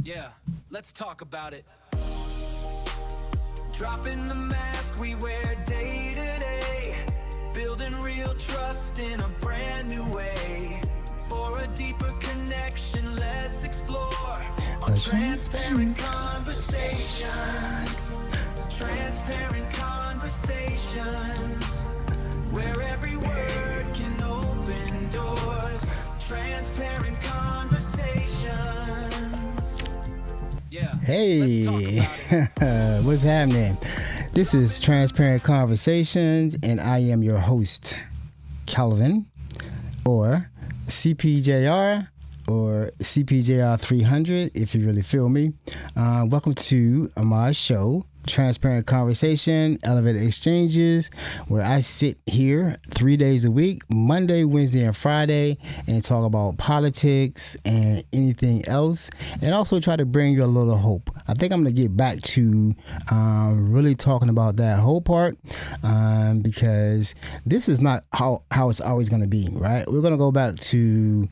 Yeah, let's talk about it. Dropping the mask we wear day to day, building real trust in a brand new way. For a deeper connection, let's explore on transparent conversations. Transparent conversations, where every word can open doors. Transparent conversations. Yeah. Hey, what's happening? This is Transparent Conversations, and I am your host, Calvin, or CPJR, or CPJR 300, if you really feel me. Welcome to my show, Transparent Conversation, Elevated Exchanges, where I sit here 3 days a week, Monday, Wednesday, and Friday, and talk about politics and anything else, and also try to bring you a little hope. I think I'm going to get back to really talking about that whole part, because this is not how it's always going to be, right? We're going to go back to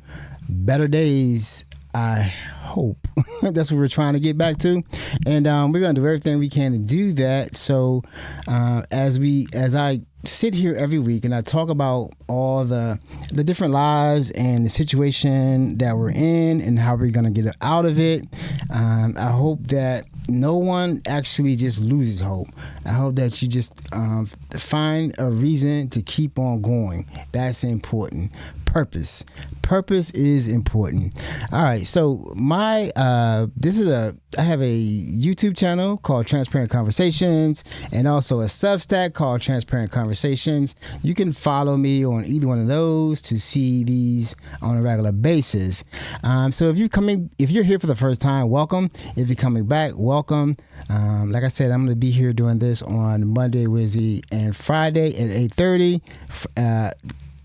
better days, I hope. That's what we're trying to get back to, and we're going to do everything we can to do that. So as I sit here every week and I talk about all the different lies and the situation that we're in and how we're going to get out of it, I hope that no one actually just loses hope. I hope that you just find a reason to keep on going. That's important. Purpose is important. All right, so I have a YouTube channel called Transparent Conversations, and also a Substack called Transparent Conversations. You can follow me on either one of those to see these on a regular basis. So if you're here for the first time, welcome. If you're coming back, welcome. Like I said, I'm going to be here doing this on Monday, Wednesday, and Friday at 8:30.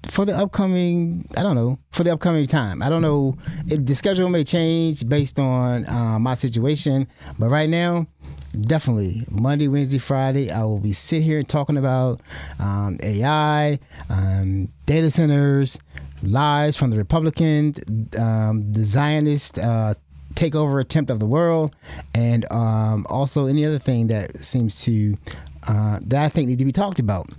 For the upcoming time. I don't know if the schedule may change based on my situation, but right now, definitely Monday, Wednesday, Friday, I will be sitting here talking about AI, data centers, lies from the Republicans, the Zionist takeover attempt of the world, and also any other thing that seems to that I think need to be talked about.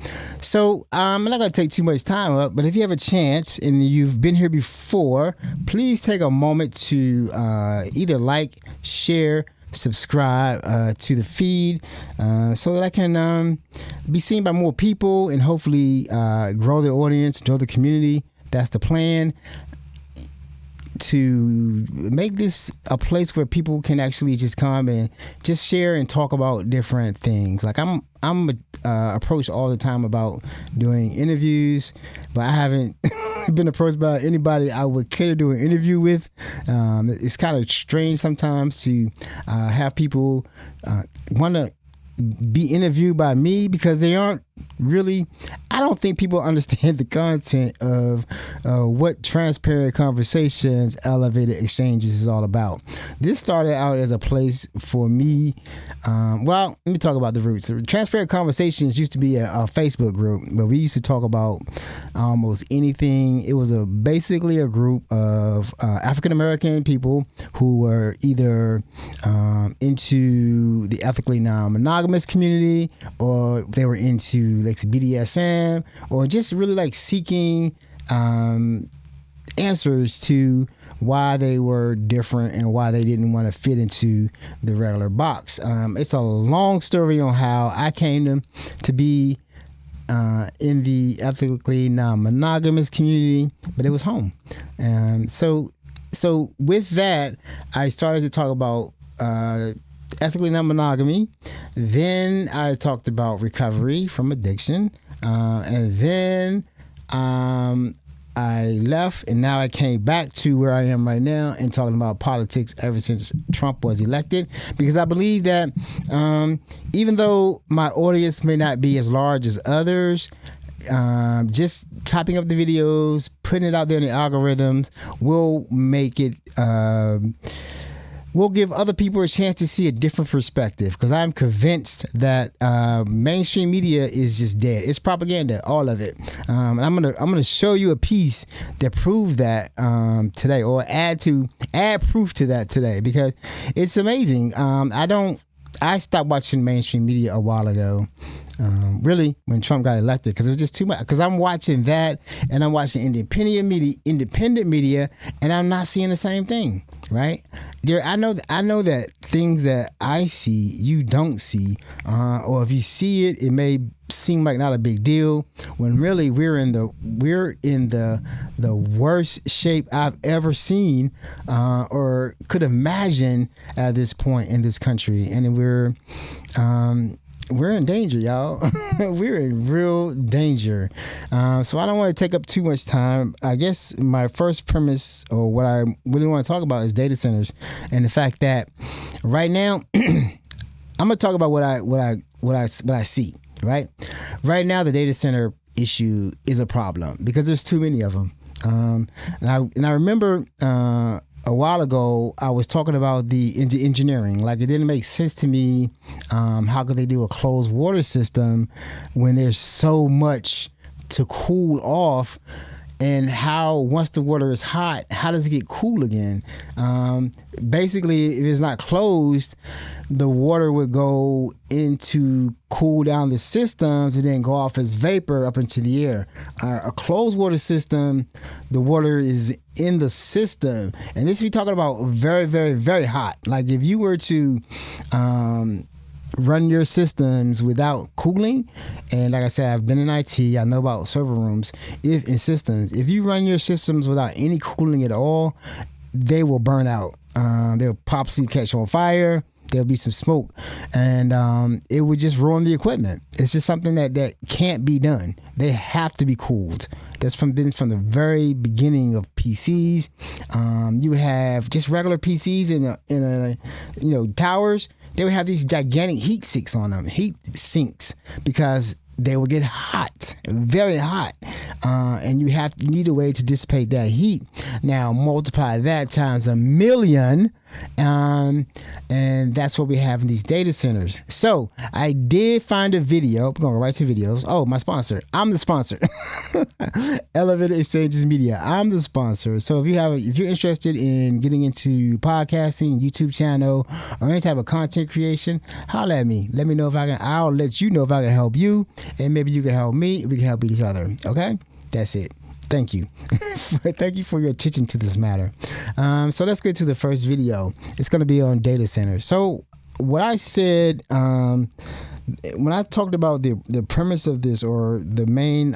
So I'm not going to take too much time up, but if you have a chance and you've been here before, please take a moment to either like, share, subscribe to the feed so that I can be seen by more people and hopefully grow the audience, grow the community. That's the plan, to make this a place where people can actually just come and just share and talk about different things. Like I'm approached all the time about doing interviews, but I haven't been approached by anybody I would care to do an interview with. It's kind of strange sometimes to have people want to be interviewed by me, because they aren't really, I don't think people understand the content of what Transparent Conversations, Elevated Exchanges is all about. This started out as a place for me. Well, let me talk about the roots. Transparent Conversations used to be a Facebook group where we used to talk about almost anything. It was basically a group of African-American people who were either into the ethically non-monogamous community, or they were into like BDSM, or just really like seeking answers to why they were different and why they didn't want to fit into the regular box. It's a long story on how I came to be in the ethically non-monogamous community, but it was home. So with that, I started to talk about ethically non-monogamy. Then I talked about recovery from addiction, and then I left, and now I came back to where I am right now and talking about politics ever since Trump was elected, because I believe that even though my audience may not be as large as others, just typing up the videos, putting it out there in the algorithms will make it we'll give other people a chance to see a different perspective, because I'm convinced that mainstream media is just dead. It's propaganda, all of it. And I'm gonna show you a piece that proves that today, or add proof to that today, because it's amazing. I stopped watching mainstream media a while ago. Really, when Trump got elected, because it was just too much. Because I'm watching that, and I'm watching independent media, and I'm not seeing the same thing, right? I know that things that I see you don't see, or if you see it, it may seem like not a big deal, when really we're in the worst shape I've ever seen, or could imagine at this point in this country, and we're in danger, y'all. We're in real danger. So I don't want to take up too much time. I guess my first premise, or what I really want to talk about, is data centers, and the fact that right now, I'm gonna talk about what I see. Right now, the data center issue is a problem because there's too many of them. And I remember a while ago, I was talking about the engineering. Like, it didn't make sense to me. How could they do a closed water system when there's so much to cool off? And how, once the water is hot, how does it get cool again? Basically, if it's not closed, the water would go into cool down the system to then go off as vapor up into the air. A closed water system, the water is in the system. And this, we're talking about very, very, very hot. Like, if you were to run your systems without cooling, and like I said, I've been in IT, I know about server rooms, if you run your systems without any cooling at all, they will burn out. They'll possibly catch on fire. There'll be some smoke, and it would just ruin the equipment. It's just something that can't be done. They have to be cooled. That's been from the very beginning of PCs. You have just regular PCs in towers. They would have these gigantic heat sinks on them, because they will get hot, very hot, and you need a way to dissipate that heat. Now multiply that times 1,000,000, and that's what we have in these data centers. So I did find a video. We're gonna write to videos. Oh, my sponsor. I'm the sponsor. Elevated Exchanges Media. I'm the sponsor. So if you're interested in getting into podcasting, YouTube channel, or any type of content creation, holla at me. Let me know if I can. I'll let you know if I can help you, and maybe you can help me. We can help each other. Okay, that's it. Thank you. Thank you for your attention to this matter. So let's get to the first video. It's going to be on data centers. So what I said, when I talked about the premise of this, or the main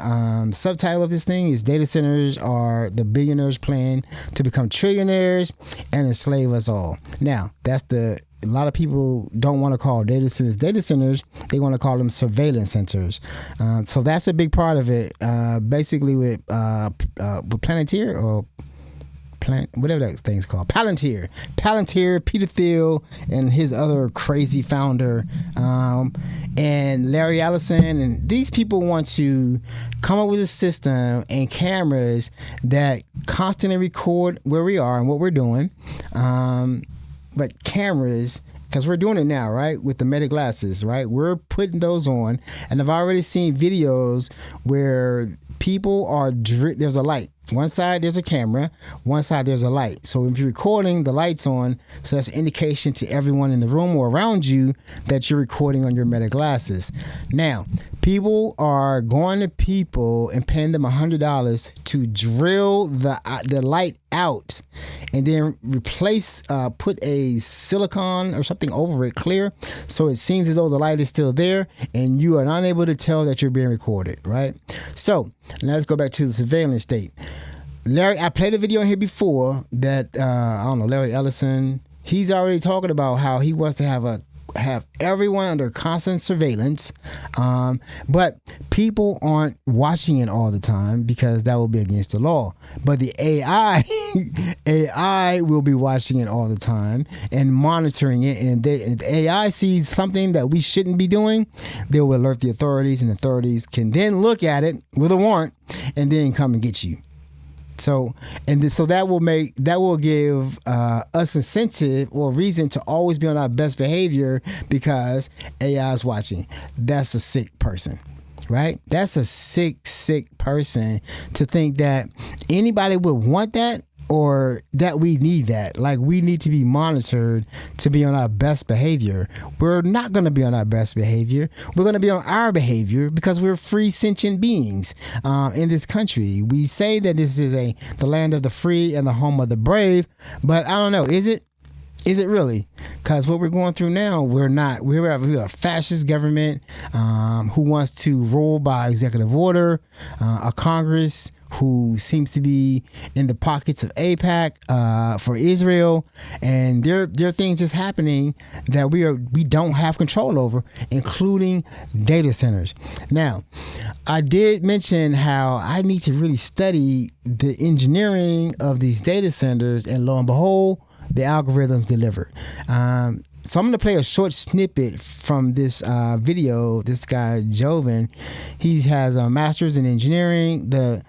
subtitle of this thing, is data centers are the billionaires' plan to become trillionaires and enslave us all. Now, a lot of people don't want to call data centers. They want to call them surveillance centers. So that's a big part of it. Basically with Planeteer, or whatever that thing's called, Palantir, Peter Thiel, and his other crazy founder, and Larry Ellison, and these people want to come up with a system and cameras that constantly record where we are and what we're doing. But cameras, because we're doing it now, right? With the Meta glasses, right? We're putting those on, and I've already seen videos where people are there's a light. One side there's a camera, one side there's a light. So if you're recording, the light's on, so that's an indication to everyone in the room or around you that you're recording on your Meta glasses. Now, people are going to people and paying them $100 to drill the light out, and then put a silicone or something over it, clear, so it seems as though the light is still there, and you are unable to tell that you're being recorded, right? So now let's go back to the surveillance state. I played a video in here before that Larry Ellison, he's already talking about how he wants to have everyone under constant surveillance, but people aren't watching it all the time because that will be against the law. But the AI will be watching it all the time and monitoring it, and if the AI sees something that we shouldn't be doing, they will alert the authorities, and authorities can then look at it with a warrant and then come and get you. So so that will give us incentive or reason to always be on our best behavior because AI is watching. That's a sick person, right? That's a sick person to think that anybody would want that or that we need that. Like, we need to be monitored to be on our best behavior. We're not going to be on our best behavior. We're going to be on our behavior because we're free sentient beings in this country. We say that this is the land of the free and the home of the brave, but I don't know. Is it? Is it really? Because what we're going through now, we're not. We have a fascist government who wants to rule by executive order, a Congress who seems to be in the pockets of AIPAC for Israel, and there are things just happening that we don't have control over, including data centers. Now, I did mention how I need to really study the engineering of these data centers, and lo and behold, the algorithms delivered. So I'm going to play a short snippet from this video. This guy, Joven, he has a master's in engineering. The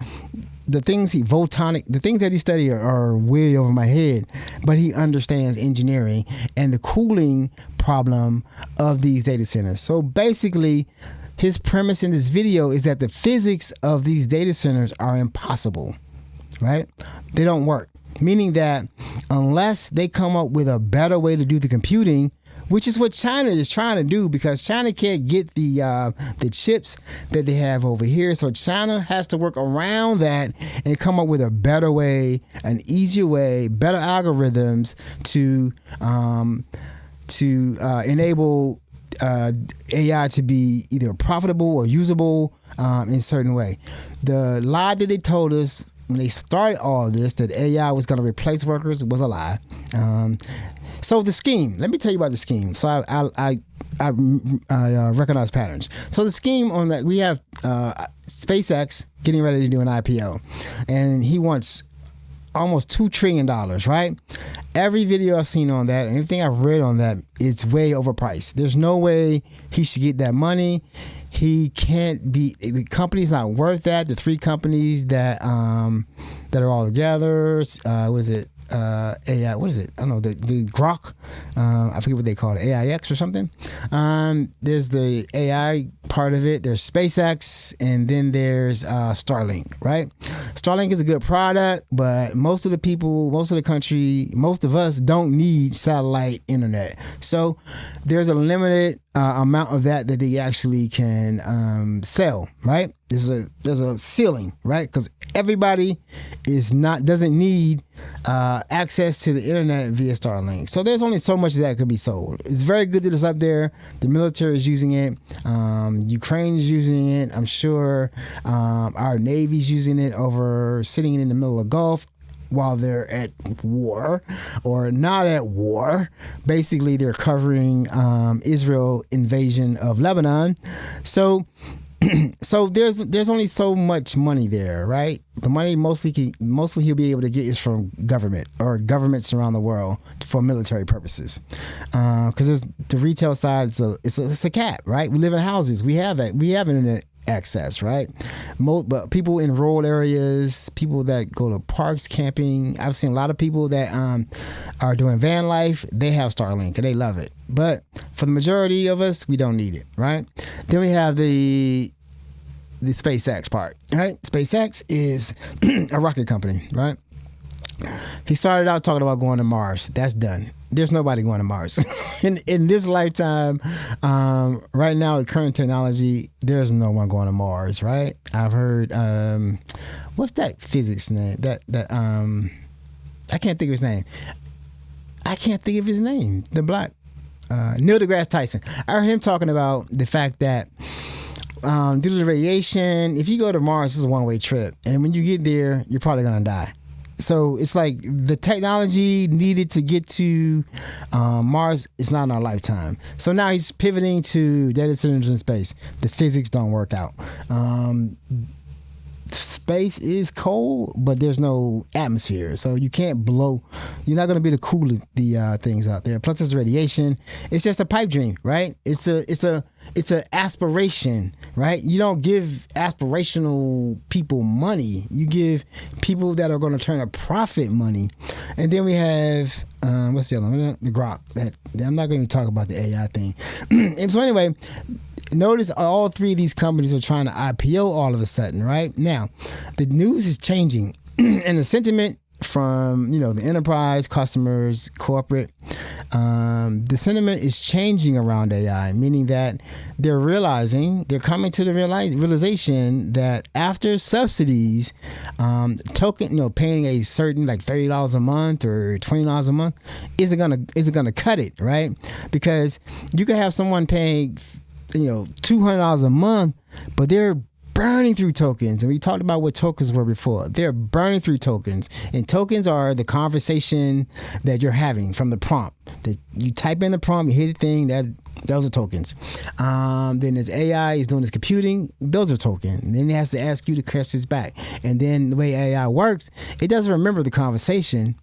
things that he studied are way over my head, but he understands engineering and the cooling problem of these data centers. So basically, his premise in this video is that the physics of these data centers are impossible, right? They don't work. Meaning that unless they come up with a better way to do the computing, which is what China is trying to do, because China can't get the chips that they have over here. So China has to work around that and come up with a better way, an easier way, better algorithms to enable AI to be either profitable or usable in a certain way. The lie that they told us when they started all of this, that AI was going to replace workers, was a lie. So the scheme, let me tell you about the scheme. So I recognize patterns. So the scheme on that, we have SpaceX getting ready to do an IPO, and he wants almost $2 trillion, right? Every video I've seen on that, and everything I've read on that, it's way overpriced. There's no way he should get that money. He can't be, the company's not worth that. The three companies that are all together, what is it? AI, what is it? I don't know, the Grok, I forget what they call it, AIX or something. There's the AI part of it, there's SpaceX, and then there's Starlink, right? Starlink is a good product, but most of the people, most of the country, most of us don't need satellite internet. So there's a limited amount of that they actually can sell, right? There's a ceiling, right? Because everybody doesn't need access to the internet via Starlink. So there's only so much that could be sold. It's very good that it's up there. The military is using it. Ukraine is using it. I'm sure our Navy's using it over sitting in the middle of the Gulf while they're at war or not at war. Basically, they're covering Israel invasion of Lebanon. So there's only so much money there, right? The money mostly he'll be able to get is from government or governments around the world for military purposes. Because there's the retail side, it's a cap, right? We live in houses. We have internet access, right? But people in rural areas, people that go to parks, camping, I've seen a lot of people that are doing van life, they have Starlink and they love it. But for the majority of us, we don't need it, right? Then we have the SpaceX part, right? SpaceX is a rocket company, right? He started out talking about going to Mars. That's done. There's nobody going to Mars. in this lifetime, right now with current technology, there's no one going to Mars, right? I've heard, what's that physics name? That I can't think of his name. The black, Neil deGrasse Tyson. I heard him talking about the fact that due to the radiation, if you go to Mars, it's a one-way trip. And when you get there, you're probably going to die. So it's like the technology needed to get to Mars is not in our lifetime. So now he's pivoting to data centers in space. The physics don't work out. Space is cold, but there's no atmosphere, so you can't blow. You're not going to be able to cool the things out there. Plus, there's radiation. It's just a pipe dream, right? It's a it's an aspiration, right? You don't give aspirational people money. You give people that are going to turn a profit money. And then we have what's the other one? The Grok. I'm not going to talk about the AI thing. And so anyway, notice all three of these companies are trying to IPO all of a sudden, right? Now, the news is changing, and the sentiment from the enterprise, customers, corporate, the sentiment is changing around AI, meaning that they're coming to the realization that after subsidies, paying a certain like $30 a month or $20 a month isn't gonna cut it, right? Because you could have someone paying $200 a month, but they're burning through tokens. And we talked about what tokens were before. They're burning through tokens. And tokens are the conversation that you're having from the prompt. That you type in the prompt, you hear the thing, those are tokens. Then as AI is doing its computing, those are tokens. And then it has to ask you the questions back. And then the way AI works, it doesn't remember the conversation,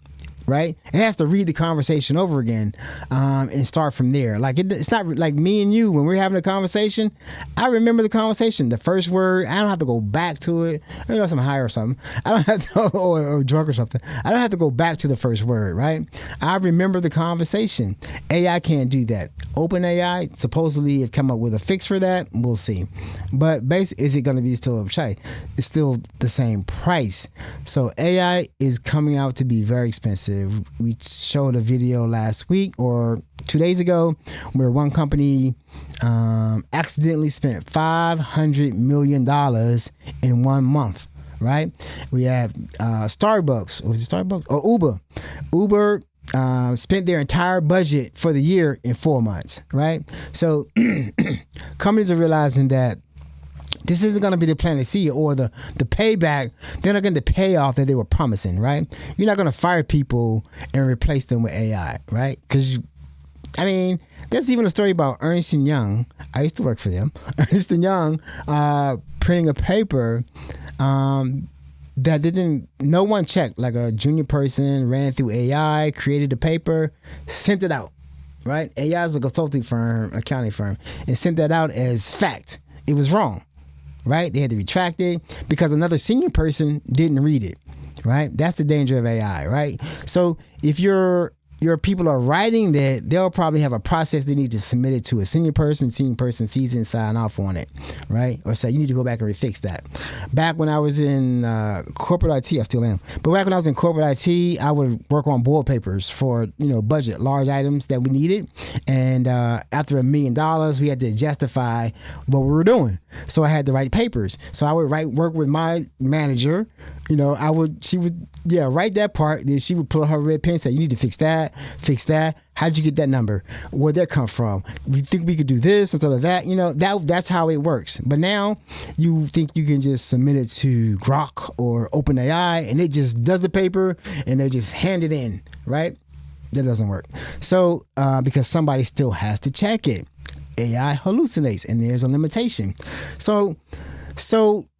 right? It has to read the conversation over again and start from there. Like it's not like me and you when we're having a conversation. I remember the conversation, the first word. I don't have to go back to it. I'm high or something. I don't have to, or drunk or something. I don't have to go back to the first word, right? I remember the conversation. AI can't do that. OpenAI supposedly have come up with a fix for that. We'll see. But basically, is it going to be still upside? It's still the same price. So AI is coming out to be very expensive. We showed a video last week or 2 days ago where one company accidentally spent $500 million in 1 month, right? We have Starbucks. Was it Starbucks? Or Uber. Uber spent their entire budget for the year in 4 months, right? So companies are realizing that this isn't going to be the plan to see or the payback. They're not going to pay off that they were promising, right? You're not going to fire people and replace them with AI, right? Because, there's even a story about Ernst & Young. I used to work for them. Ernst & Young printing a paper that no one checked. Like a junior person ran through AI, created a paper, sent it out, right? AI is a consulting firm, accounting firm, and sent that out as fact. It was wrong. Right? They had to retract it because another senior person didn't read it. Right? That's the danger of AI, right? So if your people are writing that, they'll probably have a process they need to submit it to a senior person sees it and sign off on it, right? Or say, you need to go back and refix that. Back when I was in corporate IT, I still am, but back when I was in corporate IT, I would work on board papers for, budget, large items that we needed. And after $1 million, we had to justify what we were doing. So I had to write papers. So I would work with my manager. She would write that part. Then she would pull her red pen and say, you need to fix that. How'd you get that number? Where'd that come from? We think we could do this instead of that. That's how it works. But now you think you can just submit it to Grok or OpenAI and it just does the paper and they just hand it in, right? That doesn't work. So because somebody still has to check it. AI hallucinates and there's a limitation. So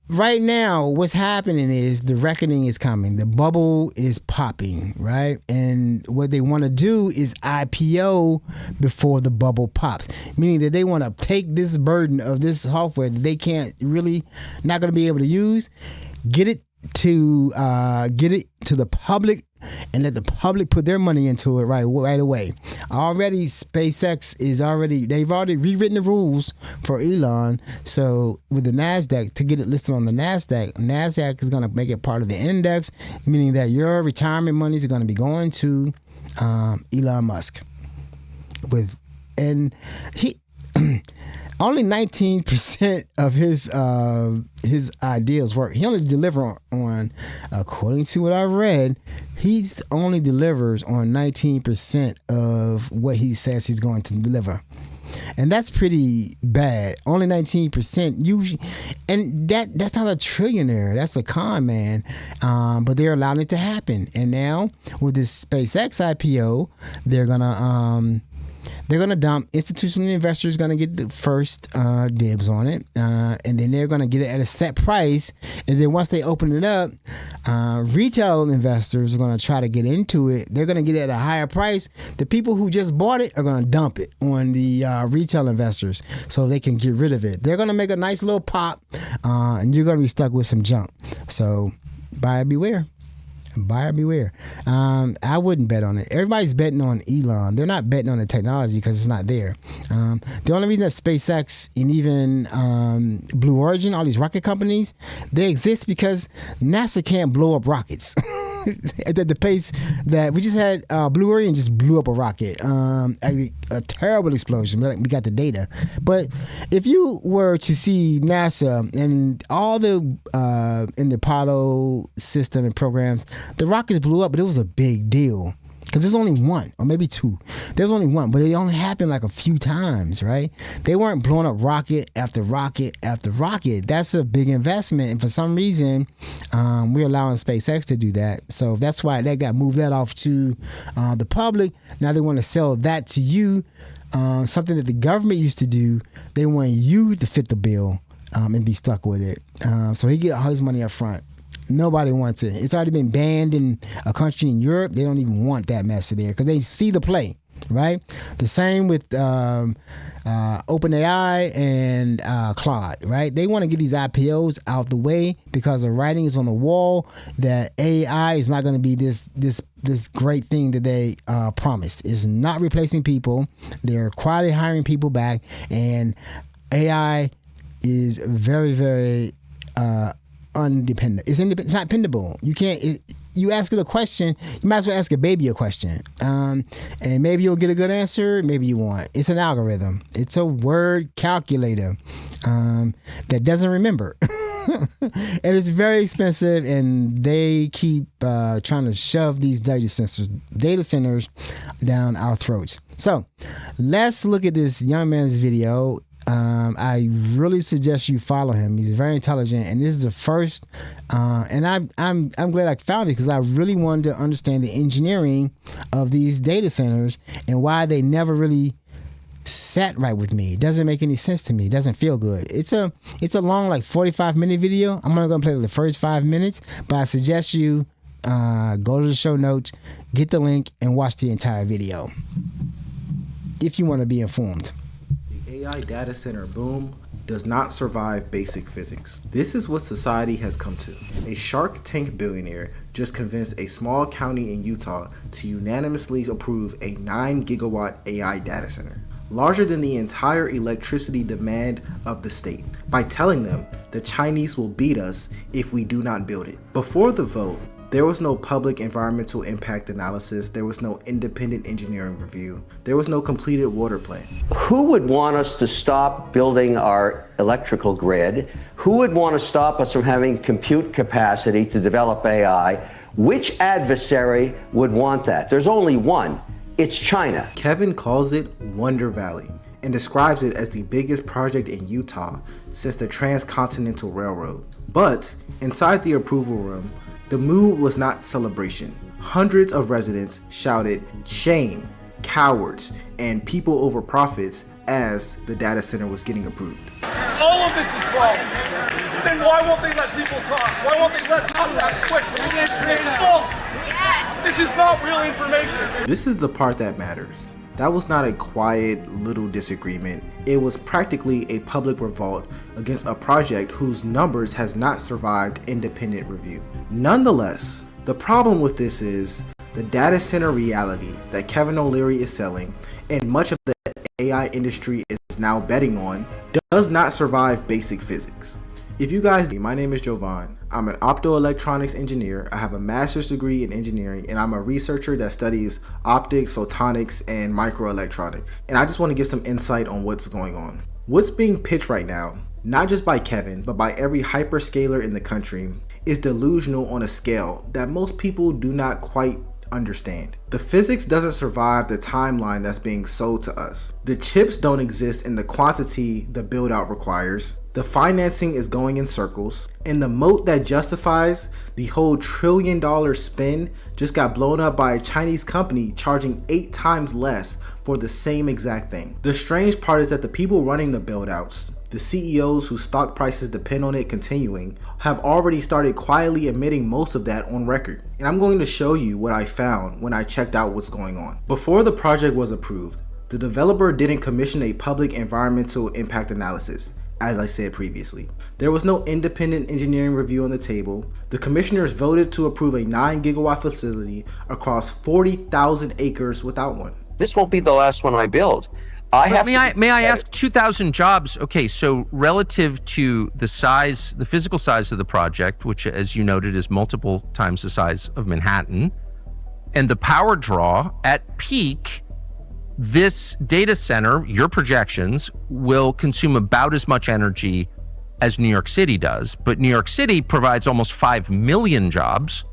right now, what's happening is the reckoning is coming. The bubble is popping, right? And what they want to do is IPO before the bubble pops, meaning that they want to take this burden of this software that they can't really, not going to be able to use, get it to the public and let the public put their money into it right away. Already, SpaceX they've already rewritten the rules for Elon. So with the NASDAQ, to get it listed on the NASDAQ is going to make it part of the index, meaning that your retirement monies are going to be going to Elon Musk. Only 19% of his ideas work. He only delivers on, according to what I read, he's only delivers on 19% of what he says he's going to deliver. And that's pretty bad. Only 19%. And that's not a trillionaire. That's a con man. But they're allowing it to happen. And now with this SpaceX IPO, they're gonna they're going to dump. Institutional investors going to get the first dibs on it, and then they're going to get it at a set price. And then once they open it up, retail investors are going to try to get into it. They're going to get it at a higher price. The people who just bought it are going to dump it on the retail investors so they can get rid of it. They're going to make a nice little pop, and you're going to be stuck with some junk. So buyer beware. Buyer beware. I wouldn't bet on it. Everybody's betting on Elon. They're not betting on the technology because it's not there. The only reason that SpaceX and even Blue Origin, all these rocket companies, they exist because NASA can't blow up rockets. At the pace that we just had, Blue Origin just blew up a rocket, a terrible explosion. We got the data. But if you were to see NASA and all the in the Apollo system and programs, the rockets blew up, but it was a big deal. Because there's only one, or maybe two. There's only one, but it only happened like a few times, right? They weren't blowing up rocket after rocket after rocket. That's a big investment, and for some reason, we're allowing SpaceX to do that. So that's why they got moved that off to the public. Now they want to sell that to you, something that the government used to do. They want you to fit the bill and be stuck with it. So he get all his money up front. Nobody wants it. It's already been banned in a country in Europe. They don't even want that mess there because they see the play, right? The same with OpenAI and Claude, right? They want to get these IPOs out the way because the writing is on the wall that AI is not going to be this great thing that they promised. It's not replacing people. They're quietly hiring people back, and AI is very, very undependent. It's independent. It's not dependable. You can't. You ask it a question, you might as well ask a baby a question, and maybe you'll get a good answer. Maybe you won't. It's an algorithm. It's a word calculator that doesn't remember. And it's very expensive, and they keep trying to shove these data centers down our throats. So let's look at this young man's video. I really suggest you follow him. He's very intelligent, and this is the first. And I'm glad I found it because I really wanted to understand the engineering of these data centers and why they never really sat right with me. It doesn't make any sense to me. It doesn't feel good. It's a long, like 45-minute video. I'm only gonna play the first 5 minutes, but I suggest you go to the show notes, get the link, and watch the entire video if you want to be informed. AI data center boom does not survive basic physics. This is what society has come to. A Shark Tank billionaire just convinced a small county in Utah to unanimously approve a 9 gigawatt AI data center, larger than the entire electricity demand of the state, by telling them the Chinese will beat us if we do not build it. Before the vote, there was no public environmental impact analysis, there was no independent engineering review, there was no completed water plan. Who would want us to stop building our electrical grid? Who would want to stop us from having compute capacity to develop AI? Which adversary would want that? There's only one. It's China. Kevin calls it Wonder Valley and describes it as the biggest project in Utah since the Transcontinental Railroad. But inside the approval room, the mood was not celebration. Hundreds of residents shouted shame, cowards, and people over profits as the data center was getting approved. All of this is false. Then why won't they let people talk? Why won't they let us ask questions? It's false. This is not real information. This is the part that matters. That was not a quiet little disagreement. It was practically a public revolt against a project whose numbers has not survived independent review. Nonetheless, the problem with this is the data center reality that Kevin O'Leary is selling and much of the AI industry is now betting on does not survive basic physics. If you guys, my name is Jovan. I'm an optoelectronics engineer. I have a master's degree in engineering, and I'm a researcher that studies optics, photonics, and microelectronics. And I just want to give some insight on what's going on. What's being pitched right now, not just by Kevin, but by every hyperscaler in the country, is delusional on a scale that most people do not quite understand. The physics doesn't survive the timeline that's being sold to us. The chips don't exist in the quantity the build out requires. The financing is going in circles, and the moat that justifies the whole $1 trillion spend just got blown up by a Chinese company charging 8 times less for the same exact thing. The strange part is that the people running the build outs, the CEOs whose stock prices depend on it continuing, have already started quietly admitting most of that on record. And I'm going to show you what I found when I checked out what's going on. Before the project was approved, the developer didn't commission a public environmental impact analysis, as I said previously. There was no independent engineering review on the table. The commissioners voted to approve a 9 gigawatt facility across 40,000 acres without one. This won't be the last one I build. May I ask, 2,000 jobs? Okay, so relative to the size, the physical size of the project, which, as you noted, is multiple times the size of Manhattan, and the power draw at peak, this data center, your projections, will consume about as much energy as New York City does. But New York City provides almost 5 million jobs,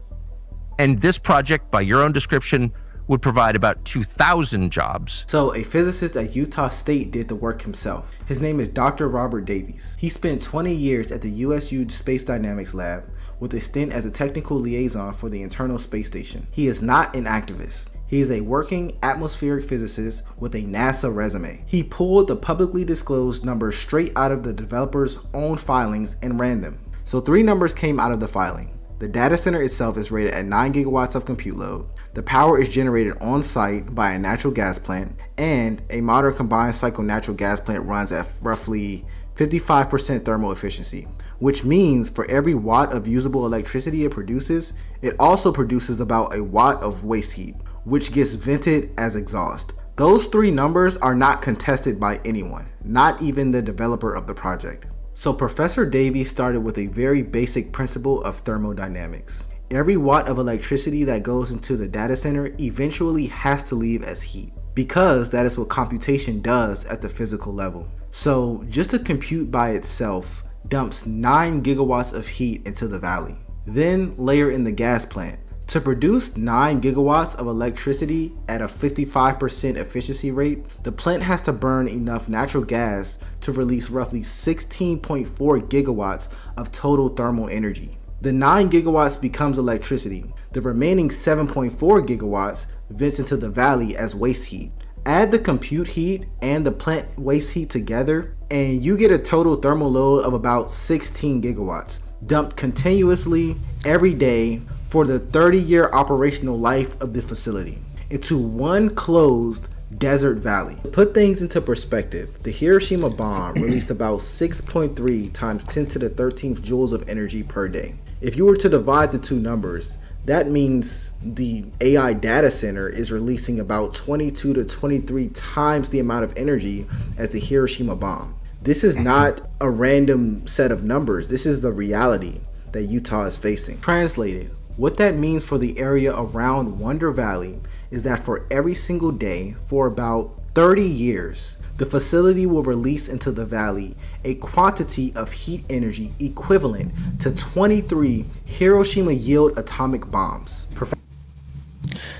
and this project, by your own description, would provide about 2,000 jobs. So a physicist at Utah State did the work himself. His name is Dr. Robert Davies. He spent 20 years at the USU Space Dynamics Lab with a stint as a technical liaison for the Internal Space Station. He is not an activist. He is a working atmospheric physicist with a NASA resume. He pulled the publicly disclosed numbers straight out of the developer's own filings and ran them. So 3 numbers came out of the filing. The data center itself is rated at 9 gigawatts of compute load. The power is generated on site by a natural gas plant, and a modern combined cycle natural gas plant runs at roughly 55% thermal efficiency, which means for every watt of usable electricity it produces, it also produces about a watt of waste heat, which gets vented as exhaust. Those 3 numbers are not contested by anyone, not even the developer of the project. So Professor Davies started with a very basic principle of thermodynamics. Every watt of electricity that goes into the data center eventually has to leave as heat, because that is what computation does at the physical level. So just a compute by itself dumps 9 gigawatts of heat into the valley. Then layer in the gas plant. To produce 9 gigawatts of electricity at a 55% efficiency rate, the plant has to burn enough natural gas to release roughly 16.4 gigawatts of total thermal energy. The 9 gigawatts becomes electricity. The remaining 7.4 gigawatts vents into the valley as waste heat. Add the compute heat and the plant waste heat together, and you get a total thermal load of about 16 gigawatts, dumped continuously every day for the 30-year operational life of the facility into one closed desert valley. To put things into perspective, the Hiroshima bomb released about 6.3 times 10 to the 13th joules of energy per day. If you were to divide the 2 numbers, that means the AI data center is releasing about 22 to 23 times the amount of energy as the Hiroshima bomb. This is not a random set of numbers. This is the reality that Utah is facing. Translated, what that means for the area around Wonder Valley is that for every single day for about 30 years, the facility will release into the valley a quantity of heat energy equivalent to 23 Hiroshima yield atomic bombs.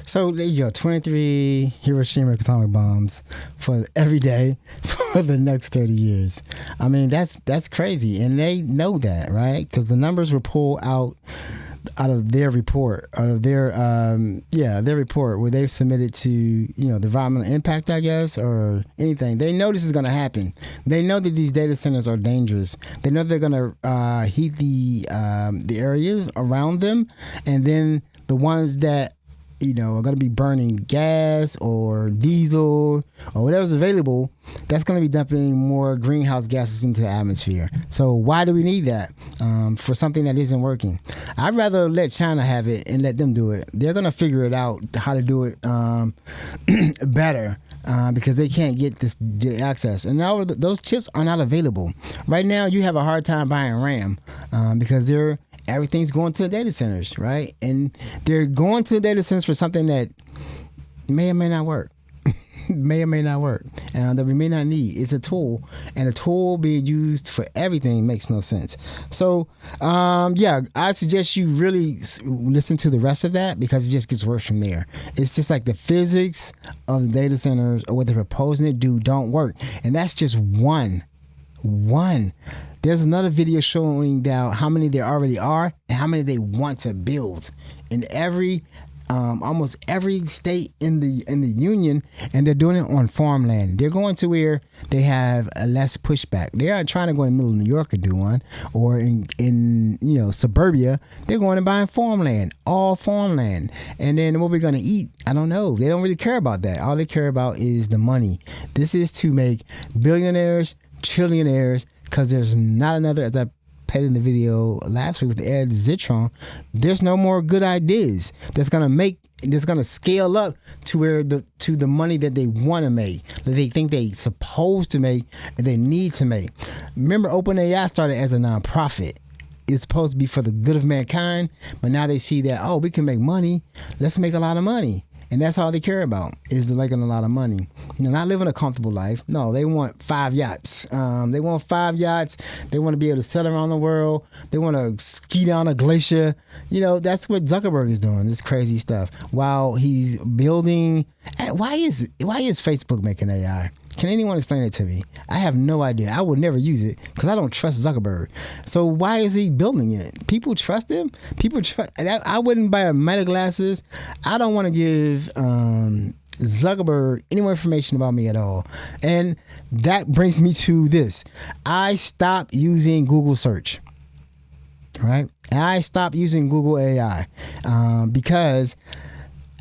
So there you go, 23 Hiroshima atomic bombs for every day for the next 30 years. I mean, that's crazy, and they know that, right? Because the numbers were pulled out of their report, their report where they've submitted to the environmental impact, I guess, or anything. They know this is going to happen. They know that these data centers are dangerous. They know they're going to heat the areas around them, and then the ones that are going to be burning gas or diesel or whatever's available, that's going to be dumping more greenhouse gases into the atmosphere. So why do we need that for something that isn't working? I'd rather let China have it and let them do it. They're going to figure it out how to do it better. Because they can't get the access. And now those chips are not available. Right now, you have a hard time buying RAM because everything's going to the data centers, right? And they're going to the data centers for something that may or may not work. may or may not work, and that we may not need. It's a tool, and a tool being used for everything makes no sense. So, I suggest you really listen to the rest of that, because it just gets worse from there. It's just like the physics of the data centers or what they're proposing to do don't work, and that's just one. There's another video showing down how many there already are and how many they want to build in almost every state in the union, and they're doing it on farmland. They're going to where they have a less pushback. They aren't trying to go in the middle of New York and do one, or in suburbia. They're going and buying farmland, all farmland. And then what we're going to eat, I don't know. They don't really care about that. All they care about is the money. This is to make billionaires, trillionaires, because there's not another, as I played in the video last week with Ed Zitron, there's no more good ideas that's gonna scale up to the money that they want to make, that they think they supposed to make, and they need to make. Remember, OpenAI started as a nonprofit. It's supposed to be for the good of mankind, but now they see that, we can make money. Let's make a lot of money. And that's all they care about, is making a lot of money. Not living a comfortable life. No, they want 5 yachts. They want 5 yachts. They want to be able to sail around the world. They want to ski down a glacier. That's what Zuckerberg is doing, this crazy stuff. While he's building... Why is Facebook making AI? Can anyone explain it to me? I have no idea. I would never use it because I don't trust Zuckerberg. So why is he building it? People trust him? I wouldn't buy Meta glasses. I don't want to give Zuckerberg any more information about me at all. And that brings me to this. I stopped using Google search. Right? I stopped using Google AI because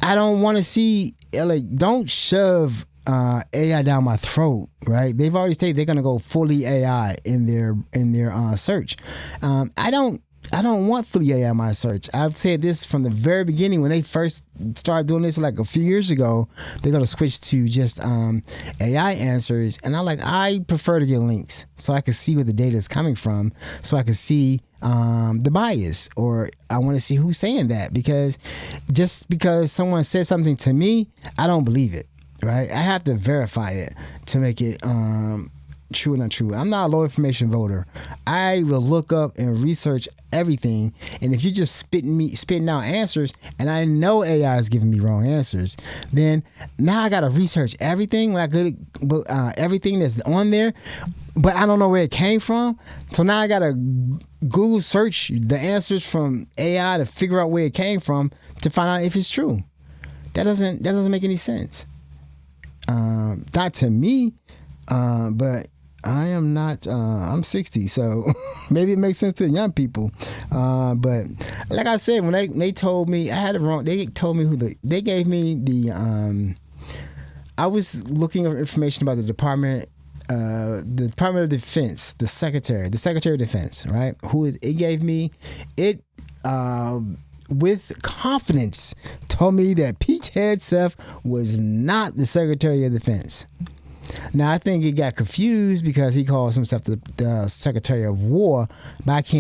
I don't want to see, don't shove AI down my throat, right? They've already stated they're going to go fully AI in their search. I don't want fully AI in my search. I've said this from the very beginning when they first started doing this, like a few years ago. They're going to switch to just AI answers, and I prefer to get links so I can see where the data is coming from, so I can see the bias, or I want to see who's saying that, because just because someone said something to me, I don't believe it. Right, I have to verify it to make it true or not true. I'm not a low information voter. I will look up and research everything, and if you're just spitting out answers, and I know AI is giving me wrong answers, then now I gotta research everything. Everything that's on there, but I don't know where it came from. So now I gotta Google search the answers from AI to figure out where it came from to find out if it's true. That doesn't make any sense. Not to me, but I am not, I'm 60, so maybe it makes sense to young people. But like I said, when they told me, I had it wrong. They told me they gave me I was looking up information about the Department of Defense, the Secretary of Defense, right? It gave me, with confidence, told me that Pete Hegseth was not the Secretary of Defense. Now, I think he got confused because he calls himself the Secretary of War, but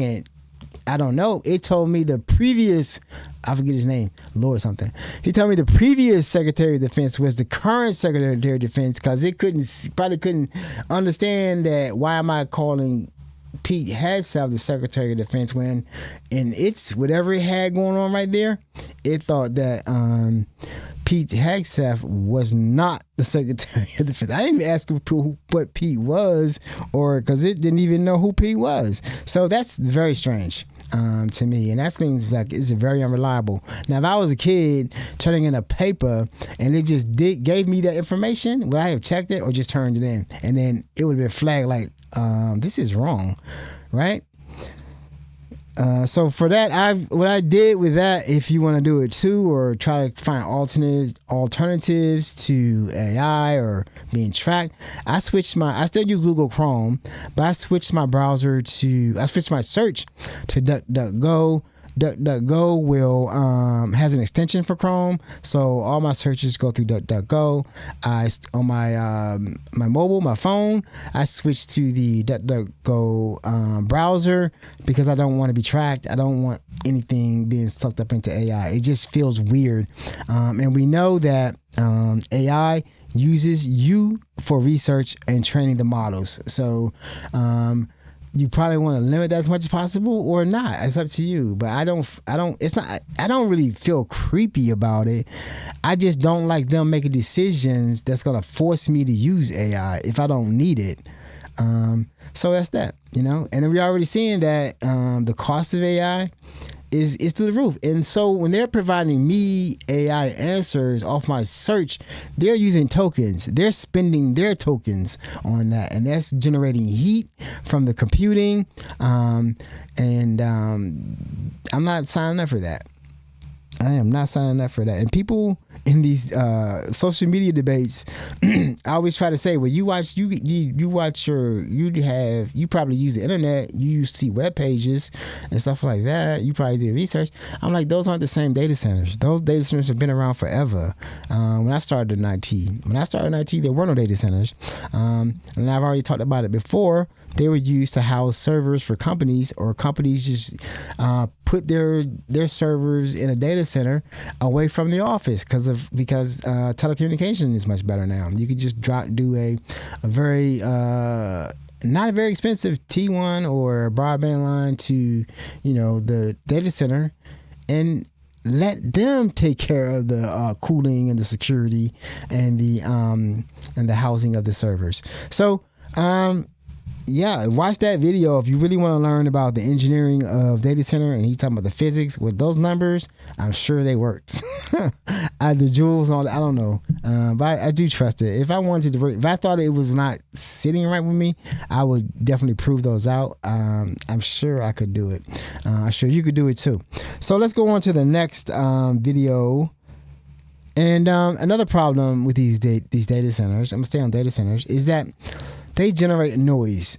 I don't know. It told me the previous, I forget his name, Lord something. He told me the previous Secretary of Defense was the current Secretary of Defense, because it probably couldn't understand that. Why am I calling Pete Hegseth the Secretary of Defense when, in its whatever it had going on right there, it thought that Pete Hegseth was not the Secretary of Defense. I didn't even ask him what Pete was, or because it didn't even know who Pete was. So that's very strange to me, and that's things it's very unreliable. Now, if I was a kid turning in a paper and it just gave me that information, would I have checked it or just turned it in, and then it would have been flagged this is wrong, right? So for that, what I did with that, if you want to do it too, or try to find alternatives to AI or being tracked, I still use Google Chrome, but I switched my search to DuckDuckGo. DuckDuckGo has an extension for Chrome, so all my searches go through DuckDuckGo. On my mobile, my phone, I switched to the DuckDuckGo browser because I don't want to be tracked. I don't want anything being sucked up into AI. It just feels weird, and we know that AI uses you for research and training the models. So you probably want to limit that as much as possible or not. It's up to you. But I don't really feel creepy about it. I just don't like them making decisions that's going to force me to use AI if I don't need it. So that's that, And then we're already seeing that the cost of AI is through the roof. And so when they're providing me AI answers off my search, they're using tokens. They're spending their tokens on that. And that's generating heat from the computing. I'm not signing up for that. I am not signing up for that. And people in these social media debates, I always try to say, well, you probably use the internet, you see web pages and stuff like that. You probably do research. I'm like, those aren't the same data centers. Those data centers have been around forever. When I started in IT, there were no data centers. And I've already talked about it before. They were used to house servers for companies, or companies just put their servers in a data center away from the office because telecommunication is much better now. You could just do a very not a very expensive T1 or broadband line to the data center and let them take care of the cooling and the security and the housing of the servers. So. Yeah, watch that video if you really want to learn about the engineering of data center, and he's talking about the physics with those numbers. I'm sure they worked. The joules and all that, I don't know, but I do trust it. If I wanted to, if I thought it was not sitting right with me, I would definitely prove those out. I'm sure I could do it. I'm sure you could do it too. So let's go on to the next video. And another problem with these data centers, I'm gonna stay on data centers, is that they generate noise.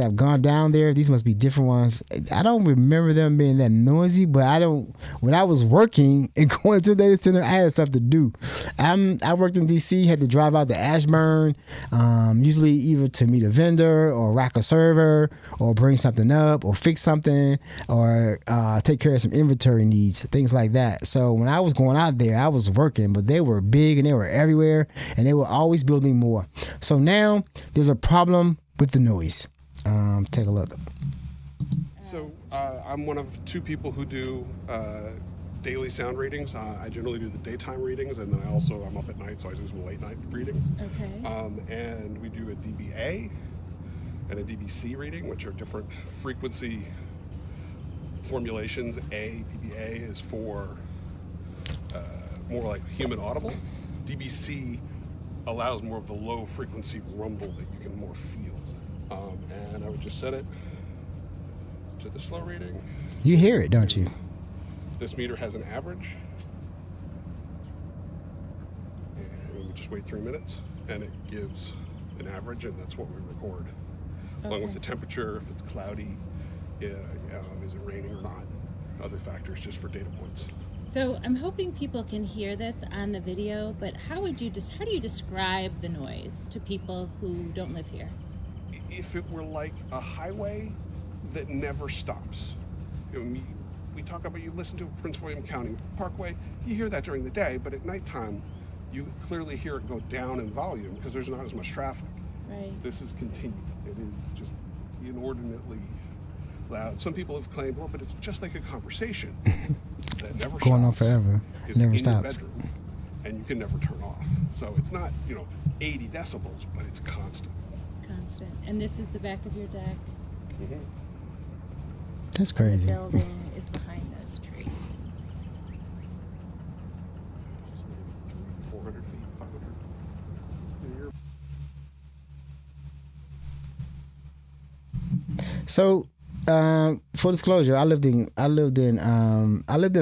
I've gone down there. These must be different ones. I don't remember them being that noisy, but when I was working and going to the data center, I had stuff to do. I worked in DC, had to drive out to Ashburn, usually either to meet a vendor or rack a server or bring something up or fix something or take care of some inventory needs, things like that. So when I was going out there, I was working, but they were big and they were everywhere and they were always building more. So now there's a problem with the noise. Take a look. So I'm one of two people who do daily sound readings. I generally do the daytime readings, and then I'm up at night, so I do some late night readings. Okay. And we do a DBA and a DBC reading, which are different frequency formulations. DBA is for more like human audible. DBC allows more of the low frequency rumble that you can more feel. And I would just set it to the slow reading. You hear it, don't you? This meter has an average. And we just wait 3 minutes, and it gives an average, and that's what we record. Okay. Along with the temperature, if it's cloudy, is it raining or not, other factors just for data points. So I'm hoping people can hear this on the video, but how do you describe the noise to people who don't live here? If it were like a highway that never stops. We talk about, you listen to Prince William County Parkway, you hear that during the day, but at nighttime, you clearly hear it go down in volume because there's not as much traffic. Right. This is continued. It is just inordinately loud. Some people have claimed, well, but it's just like a conversation that never going stops. On forever. It never stops. Your bedroom, and you can never turn off. So it's not, 80 decibels, but it's constant. Constant. And this is the back of your deck. Mm-hmm. That's crazy. The building is behind those trees. 400 feet, 500. So, full disclosure, I lived in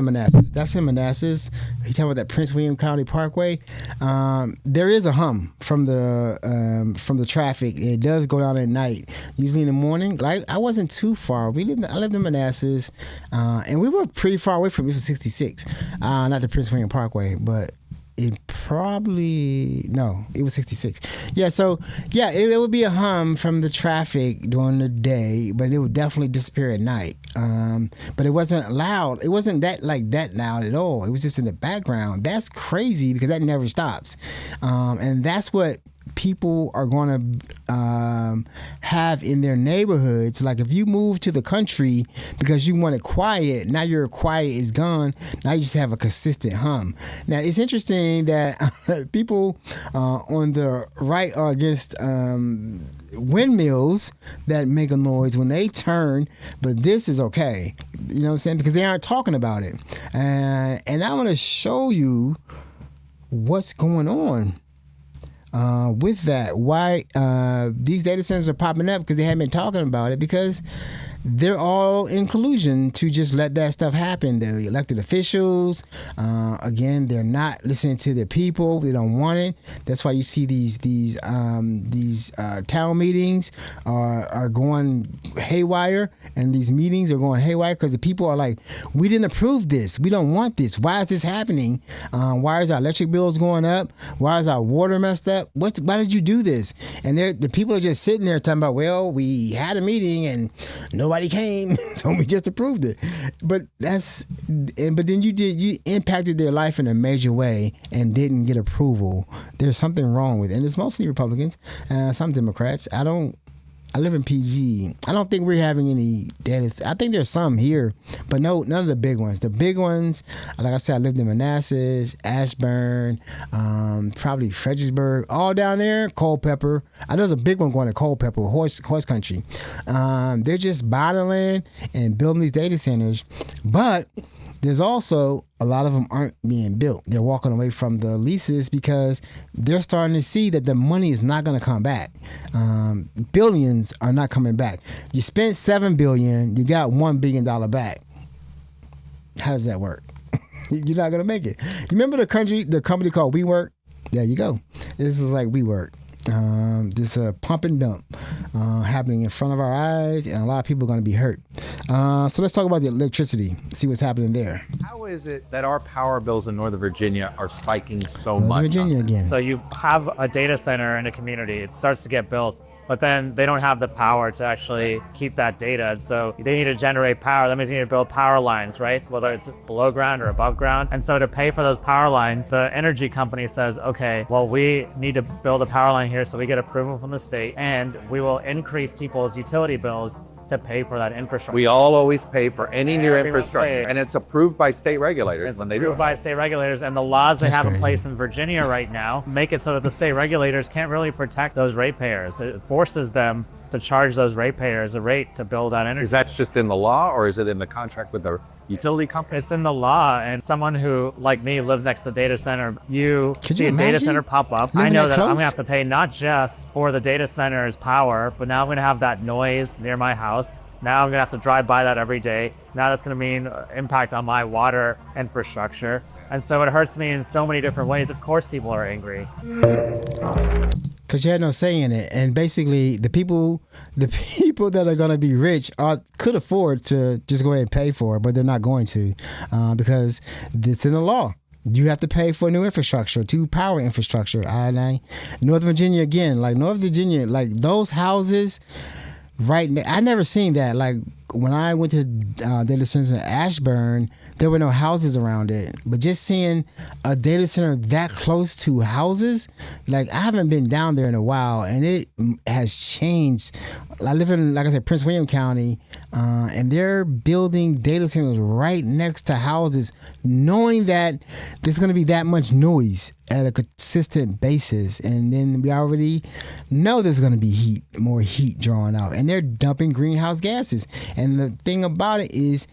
Manassas. That's in Manassas. You talking about that Prince William County Parkway? There is a hum from the traffic. It does go down at night, usually in the morning. Like I wasn't too far. I lived in Manassas, and we were pretty far away from 66. Not the Prince William Parkway, but it probably no, it was 66. Yeah, so yeah, it would be a hum from the traffic during the day, but it would definitely disappear at night. But it wasn't loud. It wasn't that loud at all. It was just in the background. That's crazy because that never stops, and that's what people are going to have in their neighborhoods. Like if you move to the country because you want it quiet, now your quiet is gone. Now you just have a consistent hum. Now it's interesting that people on the right are against windmills that make a noise when they turn, but this is okay. You know what I'm saying? Because they aren't talking about it. And I want to show you what's going on. With that, why these data centers are popping up, because they haven't been talking about it, because they're all in collusion to just let that stuff happen. The elected officials, again, they're not listening to the people. They don't want it. That's why you see these town meetings are going haywire, and these meetings are going haywire because the people are like, we didn't approve this. We don't want this. Why is this happening? Why is our electric bills going up? Why is our water messed up? Why did you do this? And the people are just sitting there talking about, well, we had a meeting and nobody came, so we just approved it. But then you impacted their life in a major way and didn't get approval. There's something wrong with it. And it's mostly Republicans, some Democrats. I live in PG. I don't think we're having any data. I think there's some here, but no, none of the big ones. The big ones, like I said, I lived in Manassas, Ashburn, probably Fredericksburg, all down there, Culpeper. I know there's a big one going to Culpeper, horse country. They're just buying the land and building these data centers, but there's also a lot of them aren't being built. They're walking away from the leases because they're starting to see that the money is not going to come back. Billions are not coming back. You spent $7 billion, you got $1 billion back. How does that work? You're not going to make it. You remember the company called WeWork? There you go. This is like WeWork. This pump and dump happening in front of our eyes, and a lot of people are going to be hurt. So let's talk about the electricity, see what's happening there. How is it that our power bills in Northern Virginia are spiking so much? Northern Virginia again. So you have a data center in a community, it starts to get built, but then they don't have the power to actually keep that data. So they need to generate power. That means you need to build power lines, right? Whether it's below ground or above ground. And so to pay for those power lines, the energy company says, okay, well, we need to build a power line here so we get approval from the state, and we will increase people's utility bills to pay for that infrastructure. We all always pay for any new infrastructure, and it's approved by state regulators when they do it. Approved by state regulators, and the laws they have in place in Virginia right now make it so that the state regulators can't really protect those ratepayers. It forces them to charge those ratepayers a rate to build that energy. Is that just in the law, or is it in the contract with the utility company? It's in the law, and someone who, like me, lives next to the data center, you see a data center pop up. I know that I'm going to have to pay not just for the data center's power, but now I'm going to have that noise near my house. Now I'm going to have to drive by that every day. Now that's going to mean impact on my water infrastructure. And so it hurts me in so many different ways. Of course people are angry. Because you had no say in it. And basically the people that are going to be rich could afford to just go ahead and pay for it, but they're not going to because it's in the law. You have to pay for new infrastructure, to power infrastructure. Northern Virginia again, like those houses right now, I never seen that. Like when I went to data centers in Ashburn, there were no houses around it. But just seeing a data center that close to houses, like I haven't been down there in a while, and it has changed. I live in, like I said, Prince William County, and they're building data centers right next to houses, knowing that there's going to be that much noise at a consistent basis. And then we already know there's going to be more heat drawn out, and they're dumping greenhouse gases. And the thing about it is,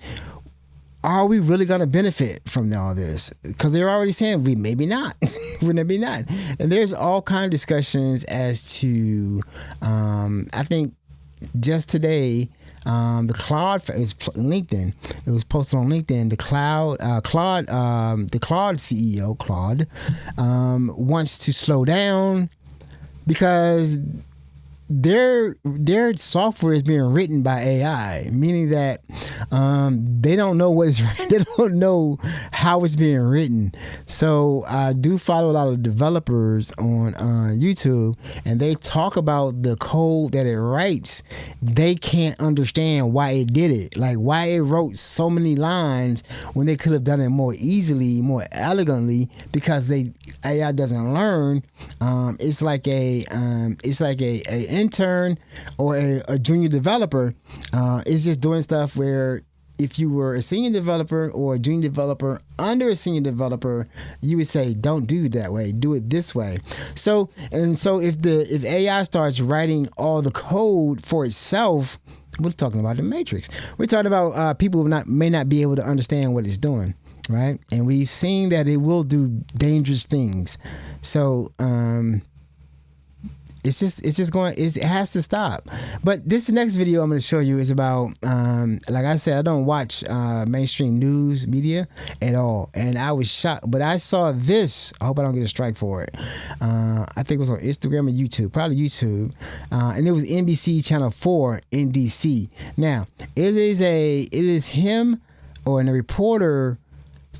are we really going to benefit from all this? Because they're already saying maybe not. Maybe not. And there's all kinds of discussions as to, I think just today, the Claude, it was LinkedIn. It was posted on LinkedIn. The Claude CEO, Claude, wants to slow down because their software is being written by AI, meaning that they don't know what is they don't know how it's being written. So I do follow a lot of developers on YouTube, and they talk about the code that it writes. They can't understand why it did it, like why it wrote so many lines when they could have done it more easily, more elegantly, because AI doesn't learn. It's like a intern or a junior developer is just doing stuff where if you were a senior developer or a junior developer under a senior developer, you would say, don't do it that way, do it this way. So if AI starts writing all the code for itself, we're talking about the Matrix. We're talking about people may not be able to understand what it's doing, right? And we've seen that it will do dangerous things. So it has to stop. But this next video I'm going to show you is about, like I said, I don't watch mainstream news media at all. And I was shocked. But I saw this. I hope I don't get a strike for it. I think it was on Instagram or YouTube, probably YouTube. And it was NBC Channel 4 in DC. Now, it is him or a reporter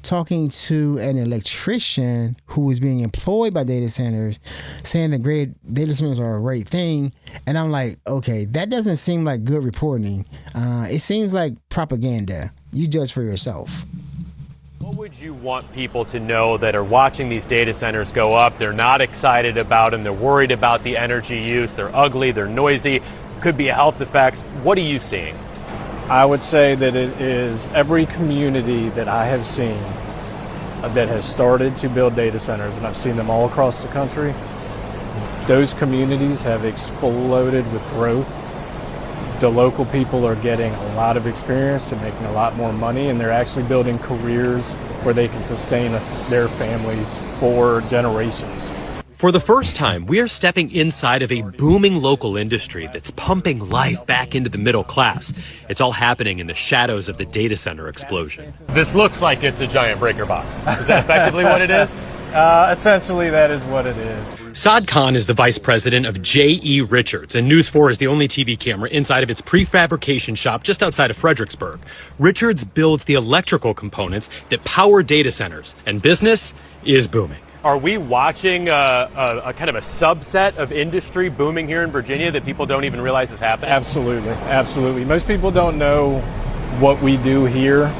talking to an electrician who was being employed by data centers, saying that great data centers are a great thing. And I'm like, okay, that doesn't seem like good reporting. It seems like propaganda. You judge for yourself. What would you want people to know that are watching these data centers go up? They're not excited about them. They're worried about the energy use. They're ugly. They're noisy. Could be health effects. What are you seeing? I would say that it is every community that I have seen that has started to build data centers, and I've seen them all across the country. Those communities have exploded with growth. The local people are getting a lot of experience and making a lot more money, and they're actually building careers where they can sustain their families for generations. For the first time, we are stepping inside of a booming local industry that's pumping life back into the middle class. It's all happening in the shadows of the data center explosion. This looks like it's a giant breaker box. Is that effectively what it is? Essentially, that is what it is. Saad Khan is the vice president of J.E. Richards, and News 4 is the only TV camera inside of its prefabrication shop just outside of Fredericksburg. Richards builds the electrical components that power data centers, and business is booming. Are we watching a kind of a subset of industry booming here in Virginia that people don't even realize is happening? Absolutely, absolutely. Most people don't know what we do here.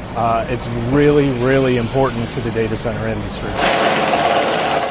It's really, really important to the data center industry.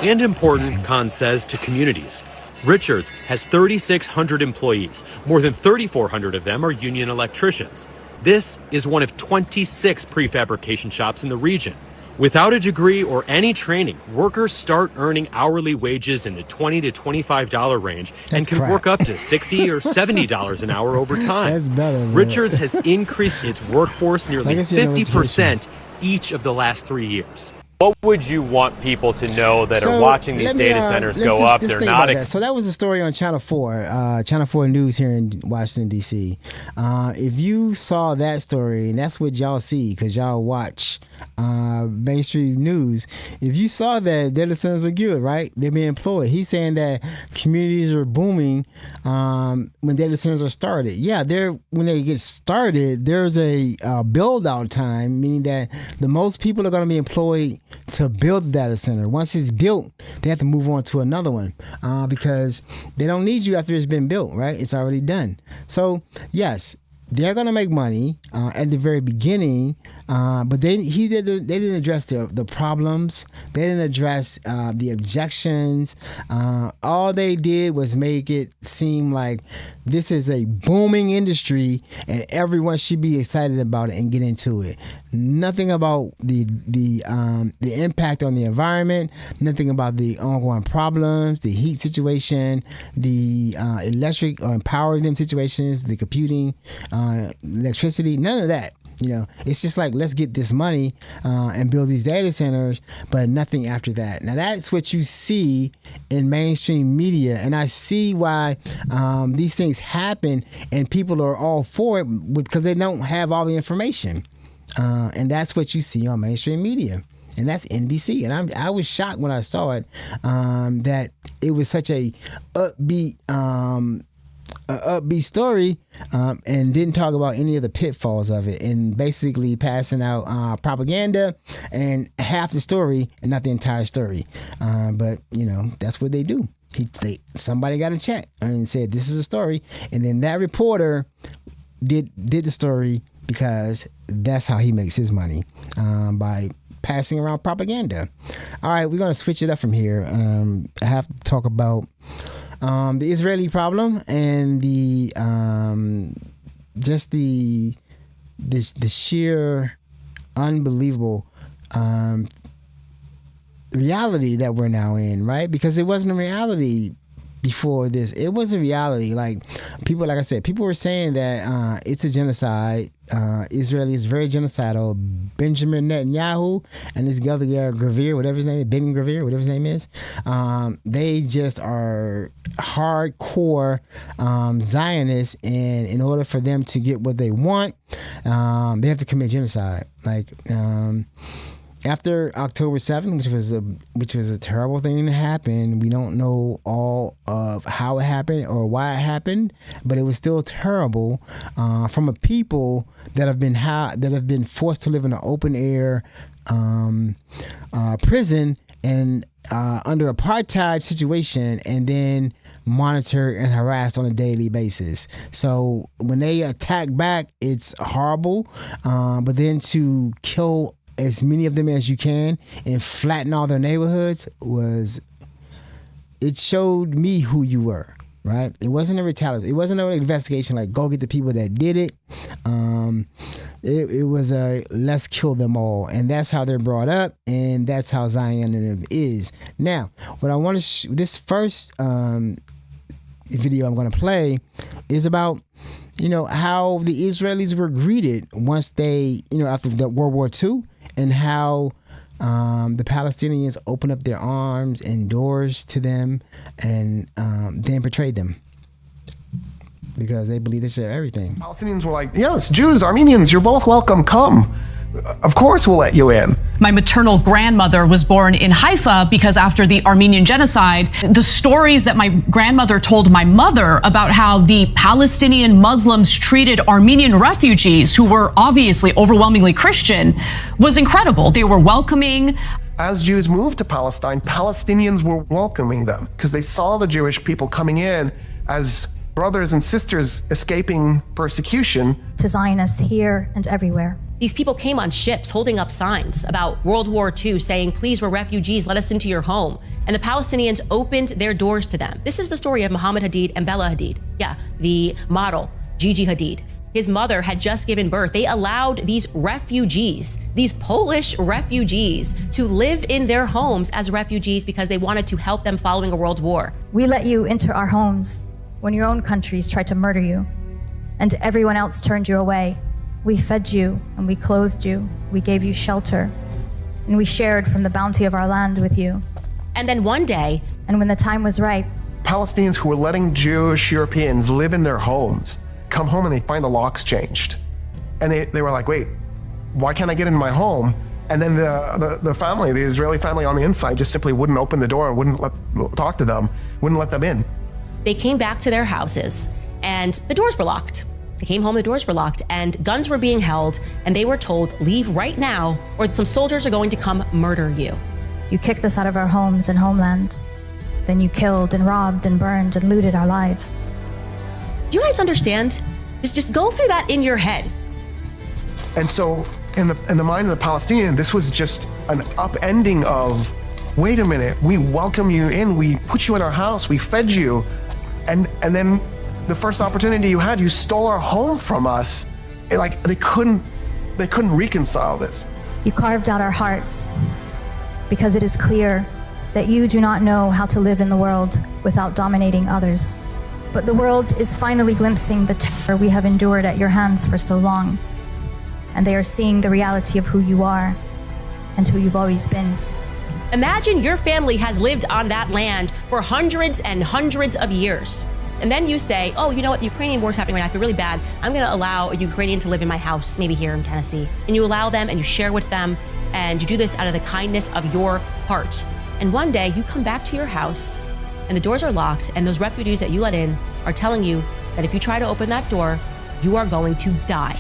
And important, Khan says, to communities. Richards has 3,600 employees. More than 3,400 of them are union electricians. This is one of 26 prefabrication shops in the region. Without a degree or any training, workers start earning hourly wages in the $20 to $25 range and can work up to $60 or $70 an hour over time. That's better, man. Richards has increased its workforce nearly 50% each of the last 3 years. What would you want people to know that are watching these data centers go up? They're not. So that was a story on Channel 4, Channel 4 News here in Washington, D.C. If you saw that story, and that's what y'all see because y'all watch mainstream news, if you saw that data centers are good, right? They're being employed. He's saying that communities are booming when data centers are started. Yeah, when they get started, there's a build out time, meaning that the most people are going to be employed to build the data center. Once it's built, they have to move on to another one because they don't need you after it's been built, right? It's already done. So yes, they're going to make money at the very beginning, but they didn't address the problems. They didn't address the objections. All they did was make it seem like this is a booming industry and everyone should be excited about it and get into it. Nothing about the impact on the environment. Nothing about the ongoing problems, the heat situation, the electric or empowering them situations, the computing, electricity. None of that. You know, it's just like, let's get this money and build these data centers, but nothing after that. Now, that's what you see in mainstream media, and I see why these things happen, and people are all for it because they don't have all the information. And that's what you see on mainstream media. And that's NBC. And I was shocked when I saw it, that it was such a upbeat upbeat story, and didn't talk about any of the pitfalls of it, and basically passing out propaganda and half the story and not the entire story. But that's what they do. Somebody got a check and said this is a story, and then that reporter did the story because that's how he makes his money, by passing around propaganda. All right, we're gonna switch it up from here. I have to talk about the Israeli problem and the just the sheer unbelievable reality that we're now in, right? Because it wasn't a reality before this. It was a reality. Like I said, people were saying that it's a genocide. Israel is very genocidal. Benjamin Netanyahu and this other guy, Gravir, whatever his name is, Ben Gravir, whatever his name is, they just are hardcore Zionists, and in order for them to get what they want, they have to commit genocide. Like after October 7th, which was a terrible thing to happen, we don't know all of how it happened or why it happened, but it was still terrible from a people that have been forced to live in an open air prison and under apartheid situation, and then monitored and harassed on a daily basis. So when they attack back, it's horrible, but then to kill as many of them as you can and flatten all their neighborhoods it showed me who you were, right? It wasn't a retaliation. It wasn't an investigation like go get the people that did it. It was a let's kill them all, and that's how they're brought up, and that's how Zionism is. Now, what I want to this first video I'm going to play is about how the Israelis were greeted once they after the World War II, and how the Palestinians opened up their arms and doors to them, and then betrayed them because they believe they share everything. Palestinians were like, yes, Jews, Armenians, you're both welcome, come. Of course we'll let you in. My maternal grandmother was born in Haifa because after the Armenian genocide, the stories that my grandmother told my mother about how the Palestinian Muslims treated Armenian refugees, who were obviously overwhelmingly Christian, was incredible. They were welcoming. As Jews moved to Palestine, Palestinians were welcoming them because they saw the Jewish people coming in as brothers and sisters escaping persecution. To Zionists here and everywhere. These people came on ships holding up signs about World War II saying, please, we're refugees, let us into your home. And the Palestinians opened their doors to them. This is the story of Muhammad Hadid and Bella Hadid. Yeah, the model, Gigi Hadid. His mother had just given birth. They allowed these refugees, these Polish refugees, to live in their homes as refugees because they wanted to help them following a world war. We let you into our homes when your own countries tried to murder you, and everyone else turned you away. We fed you and we clothed you. We gave you shelter, and we shared from the bounty of our land with you. And then one day, and when the time was right, Palestinians who were letting Jewish Europeans live in their homes come home and they find the locks changed. And they were like, wait, why can't I get into my home? And then the family, the Israeli family on the inside just simply wouldn't open the door and wouldn't talk to them, wouldn't let them in. They came back to their houses and the doors were locked. They came home, the doors were locked, and guns were being held, and they were told, leave right now, or some soldiers are going to come murder you. You kicked us out of our homes and homeland. Then you killed and robbed and burned and looted our lives. Do you guys understand? Just go through that in your head. And so, in the mind of the Palestinian, this was just an upending of, wait a minute, we welcome you in, we put you in our house, we fed you, and then the first opportunity you had, you stole our home from us. They couldn't reconcile this. You carved out our hearts because it is clear that you do not know how to live in the world without dominating others. But the world is finally glimpsing the terror we have endured at your hands for so long. And they are seeing the reality of who you are and who you've always been. Imagine your family has lived on that land for hundreds and hundreds of years. And then you say, oh, you know what, the Ukrainian war's happening right now, I feel really bad. I'm gonna allow a Ukrainian to live in my house, maybe here in Tennessee. And you allow them and you share with them, and you do this out of the kindness of your heart. And one day you come back to your house and the doors are locked, and those refugees that you let in are telling you, that if you try to open that door, you are going to die.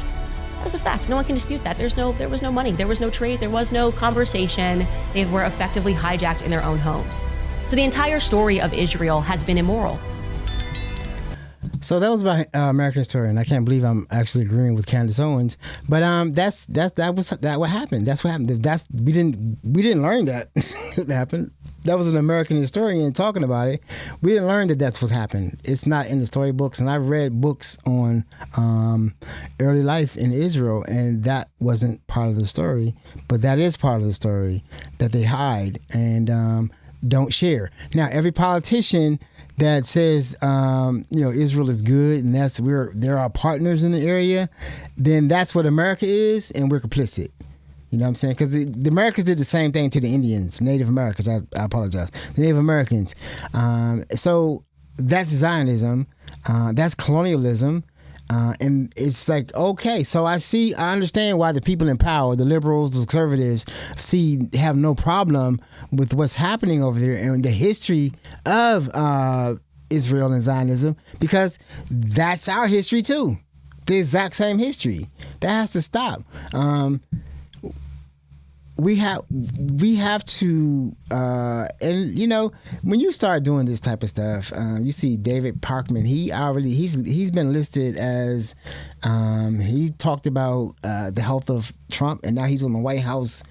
That's a fact. No one can dispute that. There was no money. There was no trade. There was no conversation. They were effectively hijacked in their own homes. So the entire story of Israel has been immoral. So that was about American history, and I can't believe I'm actually agreeing with Candace Owens. But that what happened. That's what happened. We didn't learn that it happened. That was an American historian talking about it. We didn't learn that that's what's happened. It's not in the storybooks, and I've read books on early life in Israel, and that wasn't part of the story. But that is part of the story that they hide and don't share. Now, every politician that says Israel is good and they're our partners in the area, then that's what America is, and we're complicit. You know what I'm saying? Because the Americans did the same thing to the Indians, Native Americans. I apologize. The Native Americans. So that's Zionism. That's colonialism. And it's like, okay, so I understand why the people in power, the liberals, the conservatives, have no problem with what's happening over there and the history of Israel and Zionism, because that's our history too. The exact same history. That has to stop. We have to, and when you start doing this type of stuff, you see David Parkman. He's been listed as he talked about the health of Trump, and now he's on the White House.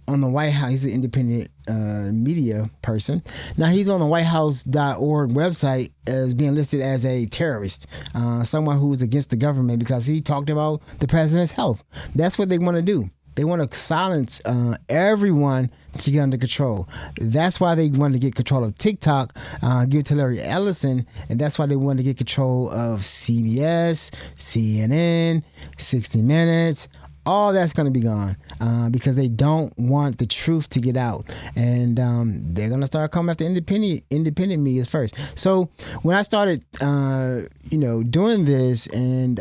He's an independent media person. Now he's on the WhiteHouse.org website as being listed as a terrorist, someone who is against the government because he talked about the president's health. That's what they want to do. They want to silence everyone to get under control. That's why they want to get control of TikTok, give it to Larry Ellison, and that's why they want to get control of CBS, CNN, 60 Minutes. All that's going to be gone because they don't want the truth to get out, and they're going to start coming after independent media first. So when I started, doing this and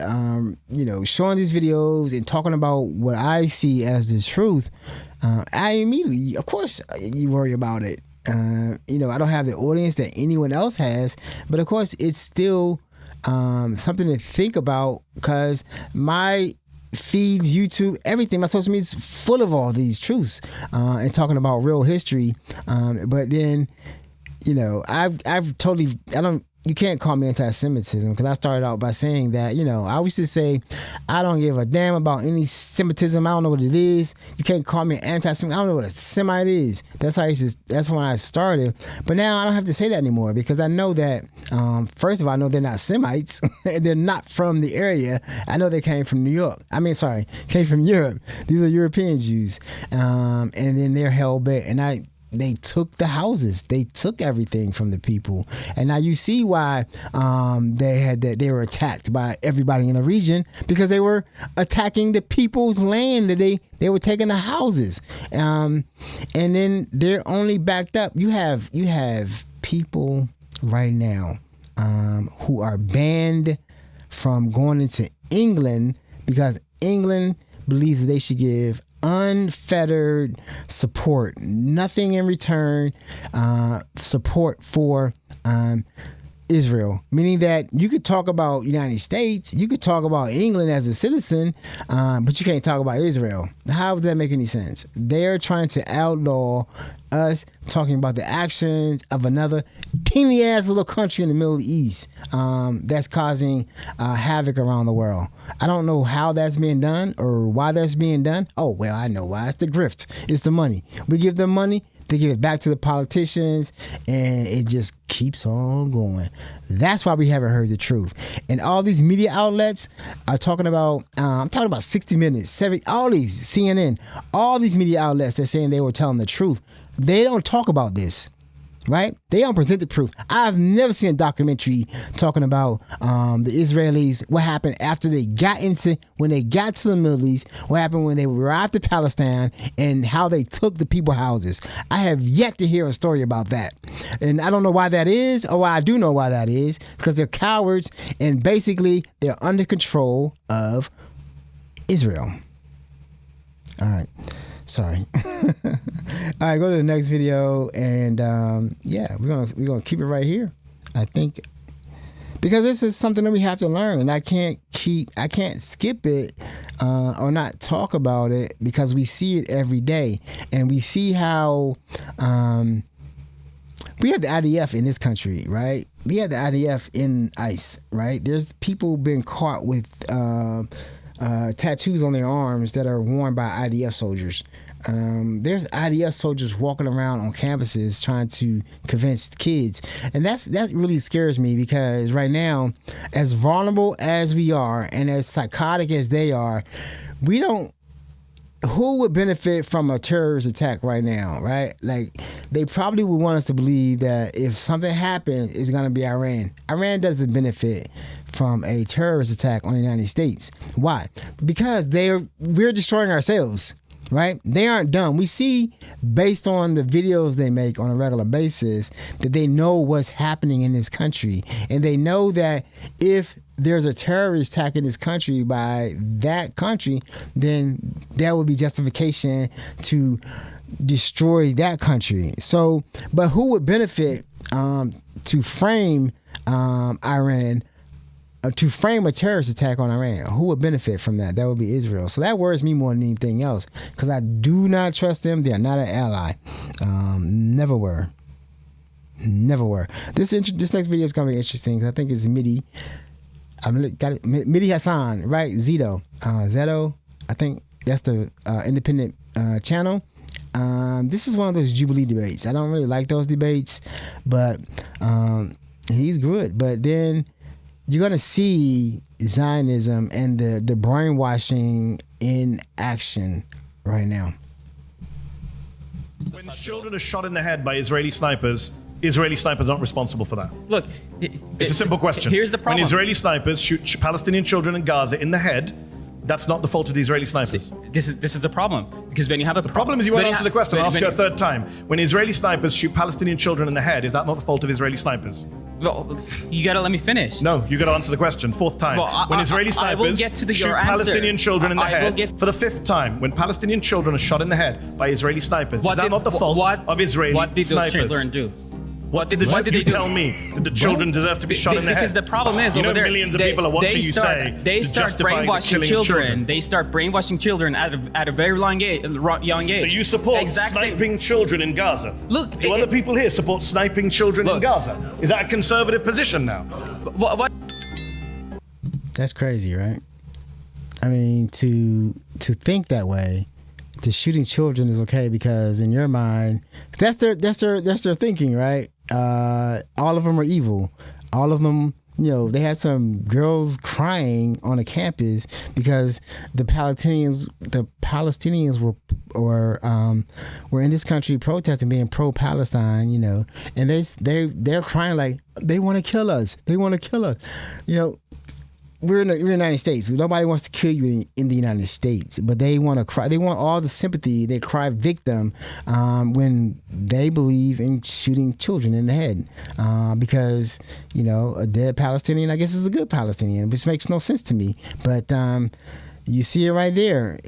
showing these videos and talking about what I see as the truth, I immediately, of course, you worry about it. I don't have the audience that anyone else has, but of course, it's still something to think about because my feeds, YouTube, everything, my social media is full of all these truths and talking about real history. But then, I've totally, you can't call me anti-Semitism because I started out by saying that, I used to say, I don't give a damn about any Semitism. I don't know what it is. You can't call me anti-Semite. I don't know what a Semite is. That's when I started. But now I don't have to say that anymore because I know that, first of all, I know they're not Semites. They're not from the area. I know they came from came from Europe. These are European Jews. And then they're held back. And they took the houses. They took everything from the people. And now you see why they were attacked by everybody in the region, because they were attacking the people's land that they were taking the houses. And then they're only backed up. You have people right now who are banned from going into England because England believes that they should give unfettered support, nothing in return, support for Israel, meaning that you could talk about United States, you could talk about England as a citizen, but you can't talk about Israel. How does that make any sense? They're trying to outlaw us talking about the actions of another teeny ass little country in the Middle East that's causing havoc around the world. I don't know how that's being done or why that's being done. Oh, well, I know why. It's the grift. It's the money. We give them money, they give it back to the politicians, and it just keeps on going. That's why we haven't heard the truth. And all these media outlets are talking about, I'm talking about 60 Minutes, all these, CNN, all these media outlets that are saying they were telling the truth. They don't talk about this, right? They don't present the proof. I've never seen a documentary talking about the Israelis, what happened after when they got to the Middle East, what happened when they arrived to Palestine, and how they took the people's houses. I have yet to hear a story about that. And I don't know why that is, or I do know why that is, because they're cowards, and basically they're under control of Israel. All right. Sorry. All right, go to the next video, and we're gonna keep it right here. I think because this is something that we have to learn, and I can't skip it or not talk about it because we see it every day, and we see how we have the IDF in this country, right? We have the IDF in ICE, right? There's people been caught with tattoos on their arms that are worn by IDF soldiers. There's IDF soldiers walking around on campuses trying to convince kids, and that really scares me because right now, as vulnerable as we are and as psychotic as they are, who would benefit from a terrorist attack right now, right? Like, they probably would want us to believe that if something happens, it's going to be Iran. Iran doesn't benefit from a terrorist attack on the United States. Why? Because we're destroying ourselves, right? They aren't dumb. We see, based on the videos they make on a regular basis, that they know what's happening in this country. And they know that if there's a terrorist attack in this country by that country, then there would be justification to destroy that country. So, but who would benefit to frame Iran, to frame a terrorist attack on Iran? Who would benefit from that? That would be Israel. So that worries me more than anything else because I do not trust them. They are not an ally. Never were. Never were. This next video is going to be interesting because I think it's MIDI. I've got it. Midi Hassan, right? Zeto. I think that's the independent channel. This is one of those Jubilee debates. I don't really like those debates, but he's good. But then you're going to see Zionism and the brainwashing in action right now. When children are shot in the head by Israeli snipers aren't responsible for that. Look, it's a simple question. Here's the problem. When Israeli snipers shoot Palestinian children in Gaza in the head, that's not the fault of the Israeli snipers. This is the problem, because when you have the problem is you won't answer the question. I'll ask you a third time. When Israeli snipers shoot Palestinian children in the head, is that not the fault of Israeli snipers? Well, you gotta let me finish. No, you gotta answer the question. Fourth time. Well, when Israeli snipers shoot Palestinian children in the head for the fifth time, when Palestinian children are shot in the head by Israeli snipers, is that not the fault of Israeli snipers? What did those children do? What did you tell me? Did the children deserve to be shot in the head? Because the problem is, over there, millions of people are watching you say they start brainwashing children. They start brainwashing children at a very young age. So you support sniping children in Gaza? Look, do other people here support sniping children in Gaza? Is that a conservative position now? What? That's crazy, right? I mean, to think that way. The shooting children is okay because in your mind, that's their thinking, right? All of them are evil. All of them, they had some girls crying on a campus because the Palestinians were in this country protesting, being pro-Palestine, and they're crying like they want to kill us. They want to kill us, We're in the United States. Nobody wants to kill you in the United States, but they want to cry. They want all the sympathy. They cry victim when they believe in shooting children in the head because, a dead Palestinian, I guess, is a good Palestinian, which makes no sense to me. But you see it right there.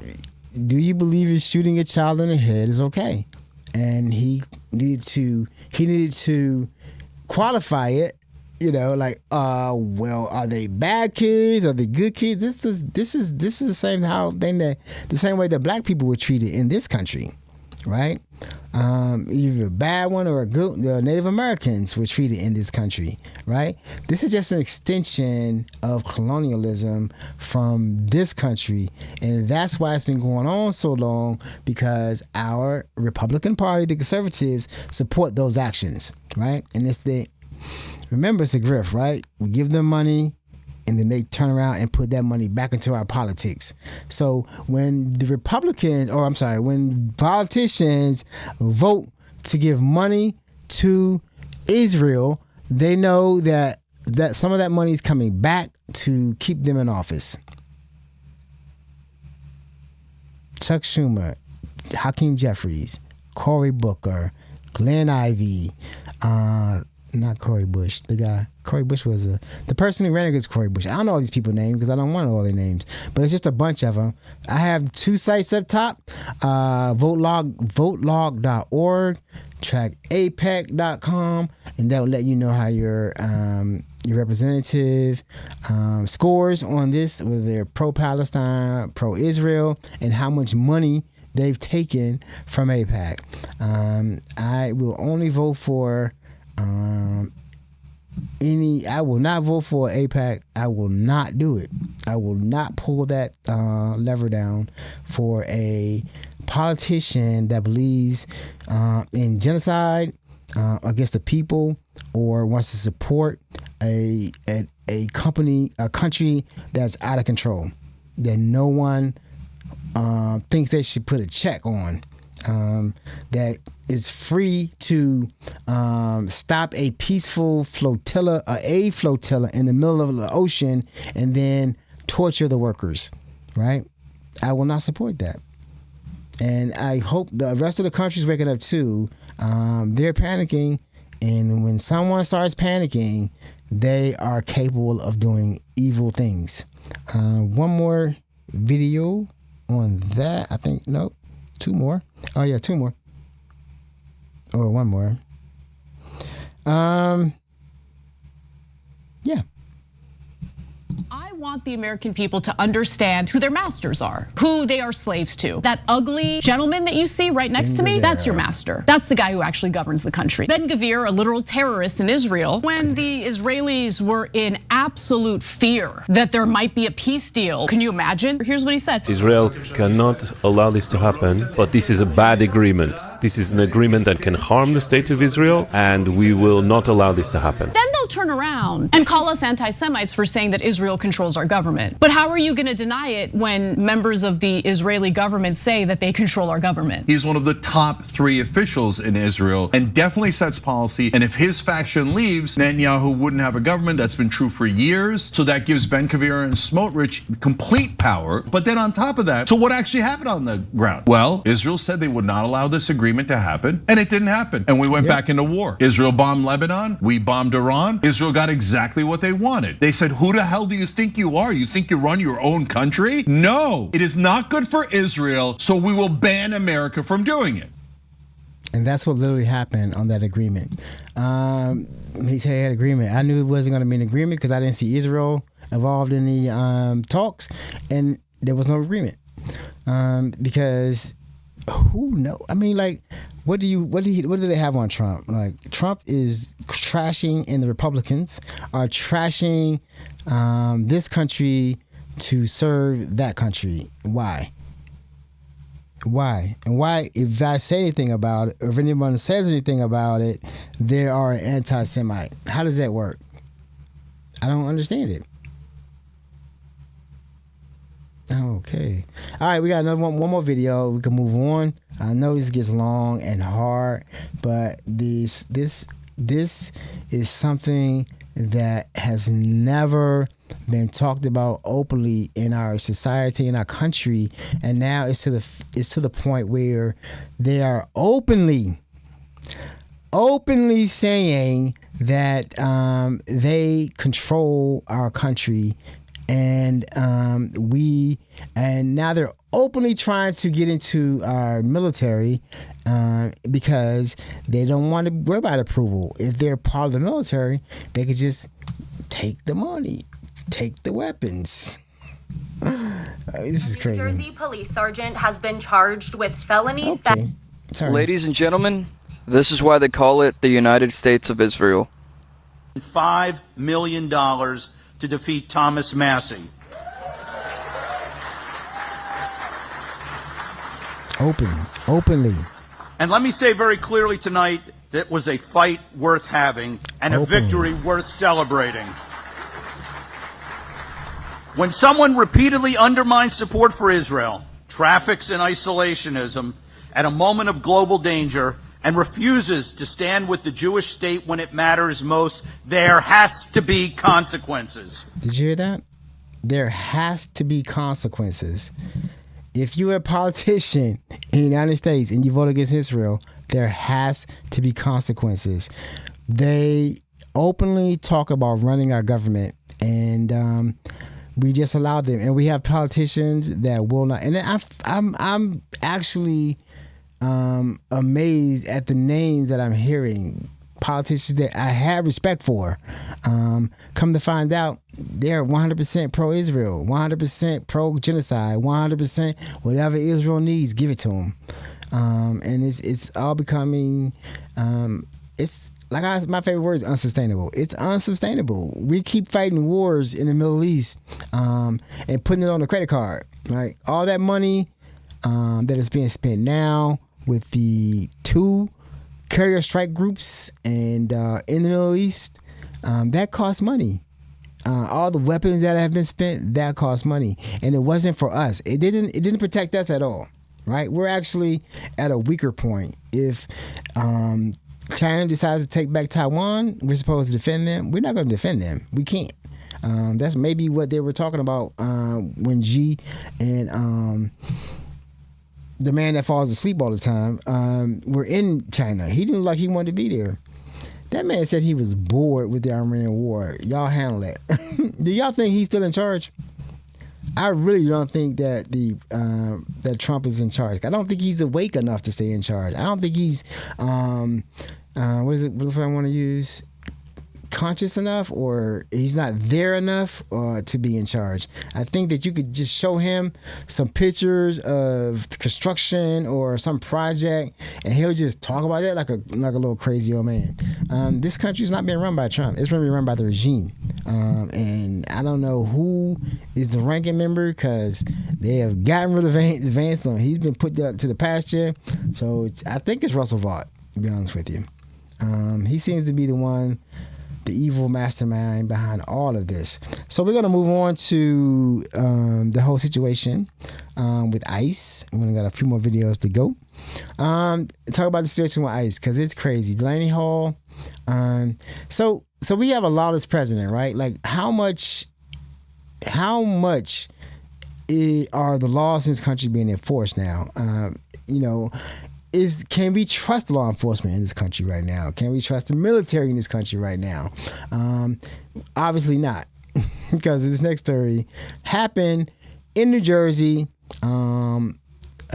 Do you believe in shooting a child in the head is okay? And he needed to qualify it. Well, are they bad kids? Are they good kids? This is the same the same way that black people were treated in this country, right? Either a bad one or a good. The Native Americans were treated in this country, right? This is just an extension of colonialism from this country, and that's why it's been going on so long because our Republican Party, the conservatives, support those actions, right? And remember, it's a grift, right? We give them money, and then they turn around and put that money back into our politics. So when when politicians vote to give money to Israel, they know that some of that money is coming back to keep them in office. Chuck Schumer, Hakeem Jeffries, Cory Booker, Glenn Ivey, not Cori Bush, the guy. Cori Bush was the person who ran against Cori Bush. I don't know all these people's names because I don't want all their names, but it's just a bunch of them. I have 2 sites up top, votelog.org, trackapec.com, and that will let you know how your your representative scores on this, whether they're pro-Palestine, pro-Israel, and how much money they've taken from AIPAC. I will only vote for I will not vote for AIPAC. I will not do it. I will not pull that lever down for a politician that believes in genocide against the people, or wants to support a country that's out of control, that no one thinks they should put a check on, that is free to stop a peaceful flotilla, a flotilla in the middle of the ocean, and then torture the workers, right? I will not support that. And I hope the rest of the country's waking up too. They're panicking, and when someone starts panicking, they are capable of doing evil things. One more video on that. I think, no, two more. Oh yeah, two more. Or one more. Yeah. I want the American people to understand who their masters are, who they are slaves to. That ugly gentleman that you see right next to me, that's your master. That's the guy who actually governs the country. Ben-Gvir, a literal terrorist in Israel, when the Israelis were in absolute fear that there might be a peace deal. Can you imagine? Here's what he said. Israel cannot allow this to happen, but this is a bad agreement. This is an agreement that can harm the state of Israel, and we will not allow this to happen. Then they'll turn around and call us anti-Semites for saying that Israel controls our government. But how are you going to deny it when members of the Israeli government say that they control our government? He's one of the top 3 officials in Israel and definitely sets policy. And if his faction leaves, Netanyahu wouldn't have a government. That's been true for years. So that gives Ben-Gvir and Smotrich complete power. But then on top of that, so what actually happened on the ground? Well, Israel said they would not allow this agreement to happen, and it didn't happen. And we went back into war. Israel bombed Lebanon. We bombed Iran. Israel got exactly what they wanted. They said, who the hell do you think you are? You think you run your own country? No, it is not good for Israel, so we will ban America from doing it. And that's what literally happened on that agreement. He said he had agreement. I knew it wasn't going to be an agreement because I didn't see Israel involved in the talks, and there was no agreement. Because who knows? I mean, like, what do they have on Trump? Like, Trump is trashing, and the Republicans are trashing this country to serve that country. Why? And why, if I say anything about it, or if anyone says anything about it, they are an anti-Semite? How does that work? I don't understand it. Okay. All right, we got another one more video. We can move on. I know this gets long and hard, but this is something that has never been talked about openly in our society, in our country, and now it's to the point where they are openly saying that they control our country. And now they're openly trying to get into our military because they don't want to worry about approval. If they're part of the military, they could just take the money, take the weapons. This is crazy. A New Jersey police sergeant has been charged with felony theft. Ladies and gentlemen, this is why they call it the United States of Israel. $5 million to defeat Thomas Massey. Openly. And let me say very clearly tonight, that was a fight worth having and a victory worth celebrating. When someone repeatedly undermines support for Israel, traffics in isolationism at a moment of global danger, and refuses to stand with the Jewish state when it matters most, there has to be consequences. Did you hear that? There has to be consequences. If you're a politician in the United States and you vote against Israel, there has to be consequences. They openly talk about running our government, and we just allow them. And we have politicians that will not. And I'm actually amazed at the names that I'm hearing. politicians that I have respect for. Come to find out, they're 100% pro-Israel, 100% pro-genocide, 100% whatever Israel needs, give it to them. And it's all becoming, it's like my favorite word is unsustainable. It's unsustainable. We keep fighting wars in the Middle East and putting it on the credit card, right? All that money that is being spent now with the 2 carrier strike groups and in the Middle East, that costs money. All the weapons that have been spent, that costs money, and it wasn't for us. It didn't protect us at all, right? We're actually at a weaker point. If China decides to take back Taiwan, we're supposed to defend them. We're not going to defend them. We can't. That's maybe what they were talking about when Xi and the man that falls asleep all the time were in China. He didn't look like he wanted to be there. That man said he was bored with the Iranian war. Y'all handle that. Do y'all think he's still in charge? I really don't think that that Trump is in charge. I don't think he's awake enough to stay in charge. I don't think he's what is it? What if I want to use? Conscious enough, or he's not there enough to be in charge. I think that you could just show him some pictures of construction or some project, and he'll just talk about that like a little crazy old man. This country is not being run by Trump. It's being run by the regime, and I don't know who is the ranking member because they have gotten rid of Vance. He's been put to the pasture, so I think it's Russell Vought. To be honest with you, he seems to be the one. The evil mastermind behind all of this. So we're going to move on to the whole situation with ICE. We're going to got a few more videos to go. Talk about the situation with ICE because it's crazy. Delaney Hall. So we have a lawless president, right? Like how much are the laws in this country being enforced now? Can we trust law enforcement in this country right now? Can we trust the military in this country right now? Obviously not, because this next story happened in New Jersey. A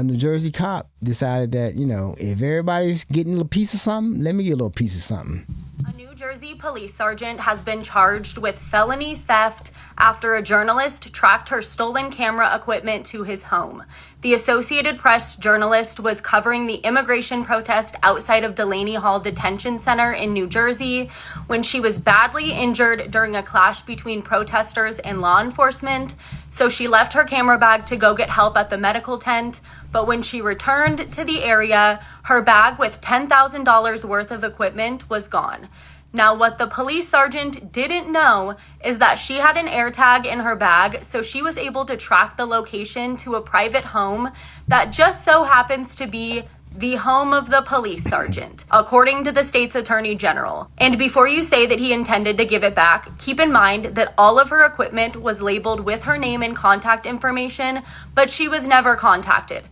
New Jersey cop decided that, if everybody's getting a little piece of something, let me get a little piece of something. A New Jersey police sergeant has been charged with felony theft after a journalist tracked her stolen camera equipment to his home. The Associated Press journalist was covering the immigration protest outside of Delaney Hall Detention Center in New Jersey when she was badly injured during a clash between protesters and law enforcement. So she left her camera bag to go get help at the medical tent. But when she returned to the area, her bag with $10,000 worth of equipment was gone. Now, what the police sergeant didn't know is that she had an AirTag in her bag, so she was able to track the location to a private home that just so happens to be the home of the police sergeant, according to the state's attorney general. And before you say that he intended to give it back, keep in mind that all of her equipment was labeled with her name and contact information, but she was never contacted.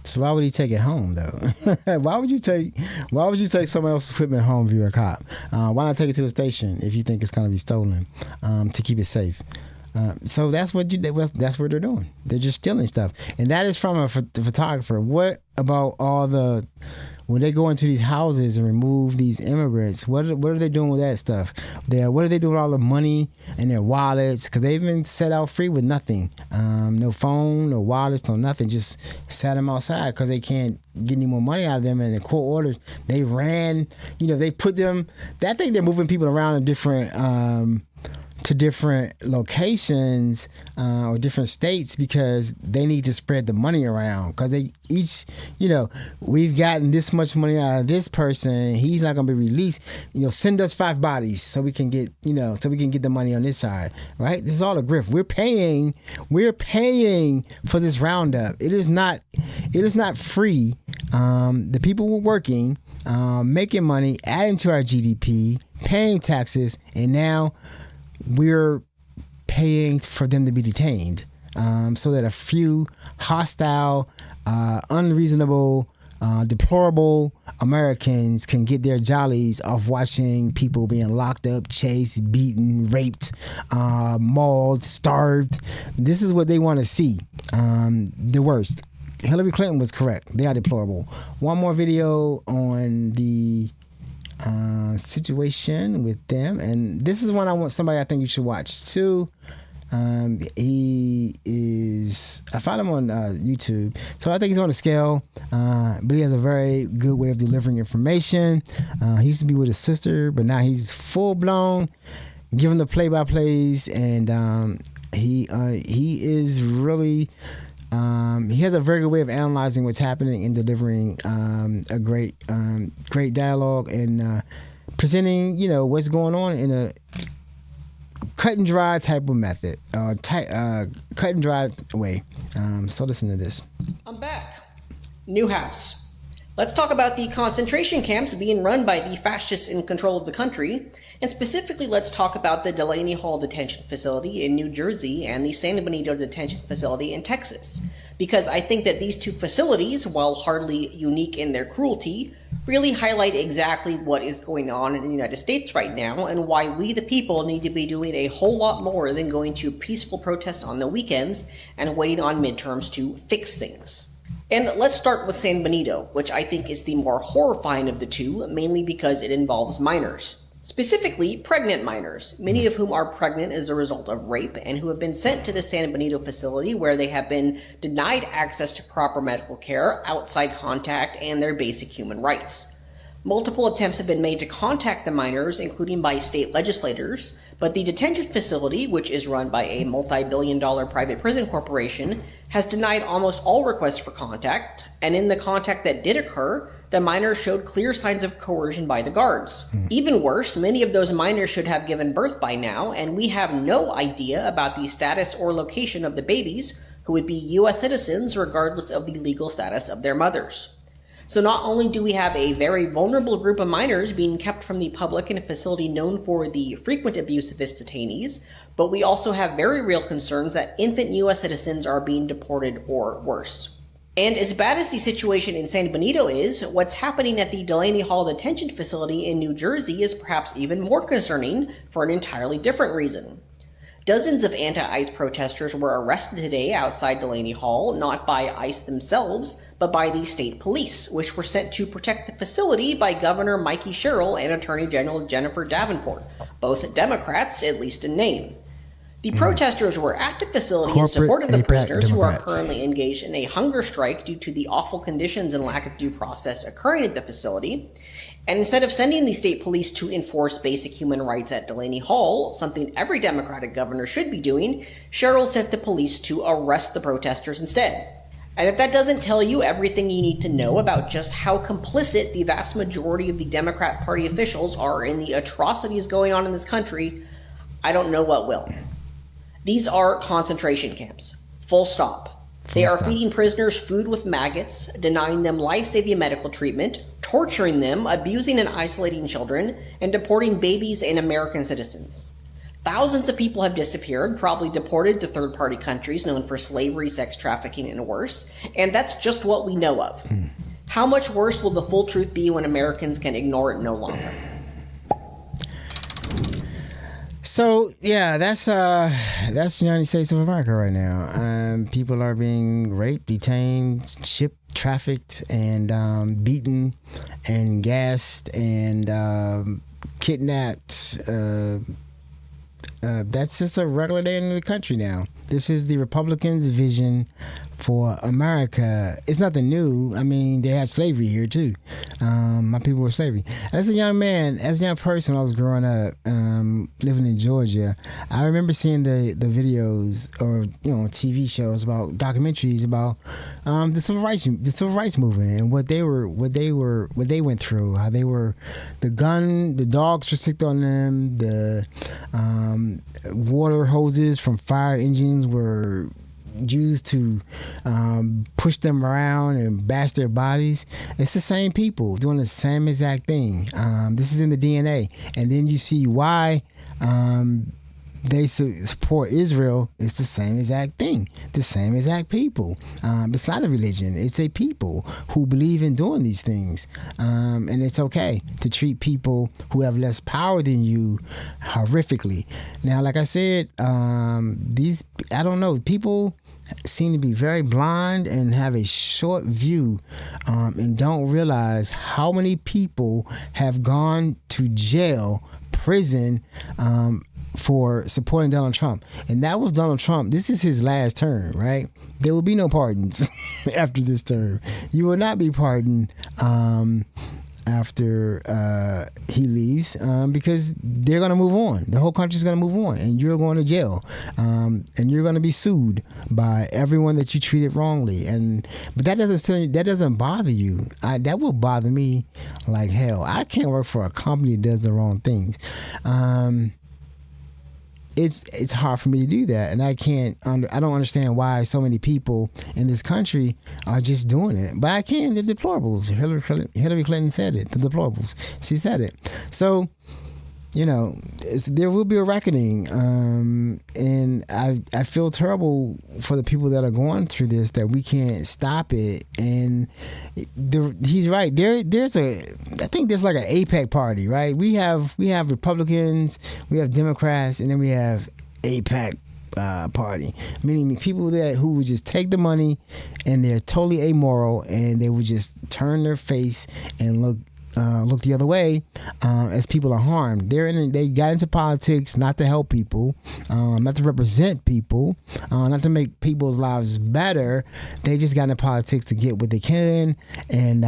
So why would he take it home though? Why would you take someone else's equipment home if you're a cop? Why not take it to the station if you think it's going to be stolen to keep it safe? So that's what they're doing. They're just stealing stuff, and that is from a photographer. What about when they go into these houses and remove these immigrants? What are they doing with that stuff? What are they doing with all the money in their wallets? Because they've been set out free with nothing, no phone, no wallets, no nothing. Just sat them outside because they can't get any more money out of them. And the court orders, they ran. They put them. I think they're moving people around in different. To different locations or different states because they need to spread the money around because they each, we've gotten this much money out of this person. He's not going to be released. Send us 5 bodies so we can get, so we can get the money on this side, right? This is all a grift. We're paying for this roundup. It is not free. The people were working, making money, adding to our GDP, paying taxes, and now we're paying for them to be detained so that a few hostile, unreasonable, deplorable Americans can get their jollies off watching people being locked up, chased, beaten, raped, mauled, starved. This is what they want to see. The worst. Hillary Clinton was correct. They are deplorable. One more video on the situation with them, and this is one I think you should watch too. He is, I found him on YouTube, so I think he's on a scale, but he has a very good way of delivering information. He used to be with his sister, but now he's full blown giving the play-by-plays, and he is really he has a very good way of analyzing what's happening and delivering a great dialogue and presenting what's going on in a cut and dry type of method, cut and dry way. So listen to this. I'm back. New house. Let's talk about the concentration camps being run by the fascists in control of the country, and specifically let's talk about the Delaney Hall Detention Facility in New Jersey and the San Benito Detention Facility in Texas, because I think that these two facilities, while hardly unique in their cruelty, really highlight exactly what is going on in the United States right now and why we the people need to be doing a whole lot more than going to peaceful protests on the weekends and waiting on midterms to fix things. And let's start with San Benito, which I think is the more horrifying of the two, mainly because it involves minors. Specifically, pregnant minors, many of whom are pregnant as a result of rape and who have been sent to the San Benito facility where they have been denied access to proper medical care, outside contact, and their basic human rights. Multiple attempts have been made to contact the minors, including by state legislators, but the detention facility, which is run by a multi-billion-dollar private prison corporation, has denied almost all requests for contact, and in the contact that did occur, the minors showed clear signs of coercion by the guards. Even worse, many of those minors should have given birth by now, and we have no idea about the status or location of the babies, who would be U.S. citizens regardless of the legal status of their mothers. So not only do we have a very vulnerable group of minors being kept from the public in a facility known for the frequent abuse of its detainees, but we also have very real concerns that infant U.S. citizens are being deported or worse. And as bad as the situation in San Benito is, what's happening at the Delaney Hall Detention Facility in New Jersey is perhaps even more concerning for an entirely different reason. Dozens of anti-ICE protesters were arrested today outside Delaney Hall, not by ICE themselves, but by the state police, which were sent to protect the facility by Governor Mikey Sherrill and Attorney General Jennifer Davenport, both Democrats, at least in name. The protesters were at the facility in support of the prisoners who are currently engaged in a hunger strike due to the awful conditions and lack of due process occurring at the facility. And instead of sending the state police to enforce basic human rights at Delaney Hall, something every Democratic governor should be doing, Sherrill sent the police to arrest the protesters instead. And if that doesn't tell you everything you need to know about just how complicit the vast majority of the Democrat Party officials are in the atrocities going on in this country, I don't know what will. These are concentration camps. Full stop. They are feeding prisoners food with maggots, denying them life-saving medical treatment, torturing them, abusing and isolating children, and deporting babies and American citizens. Thousands of people have disappeared, probably deported to third-party countries known for slavery, sex trafficking, and worse, and that's just what we know of. How much worse will the full truth be when Americans can ignore it no longer? So yeah, that's the United States of America right now. People are being raped, detained, shipped, trafficked, and beaten, and gassed, and kidnapped. That's just a regular day in the country now. This is the Republicans' vision for America. It's nothing new. I mean, they had slavery here too. My people were slavery. As a young man, as a young person, when I was growing up, living in Georgia, I remember seeing the videos or TV shows about documentaries about the civil rights movement and what they went through. How they were the dogs were sicked on them. The water hoses from fire engines were used to push them around and bash their bodies. It's the same people doing the same exact thing. This is in the DNA. And then you see why they support Israel. It's the same exact thing. The same exact people. It's not a religion. It's a people who believe in doing these things. And it's okay to treat people who have less power than you horrifically. Now, like I said, I don't know, people seem to be very blind and have a short view, and don't realize how many people have gone to jail, prison, for supporting Donald Trump. And that was Donald Trump. This is his last term, right? There will be no pardons after this term. You will not be pardoned after he leaves, because they're going to move on. The whole country's going to move on, and you're going to jail, and you're going to be sued by everyone that you treated wrongly. But that doesn't bother you. That will bother me like hell. I can't work for a company that does the wrong things. It's hard for me to do that, and I don't understand why so many people in this country are just doing it. But I can. The deplorables. Hillary Clinton said it. The deplorables. She said it. So, there will be a reckoning, and I feel terrible for the people that are going through this, that we can't stop it. And he's right. I think there's like an APEC party, right? We have Republicans, we have Democrats, and then we have APEC party, meaning people who would just take the money, and they're totally amoral, and they would just turn their face and look the other way as people are harmed. They got into politics not to help people, not to represent people, not to make people's lives better. They just got into politics to get what they can, and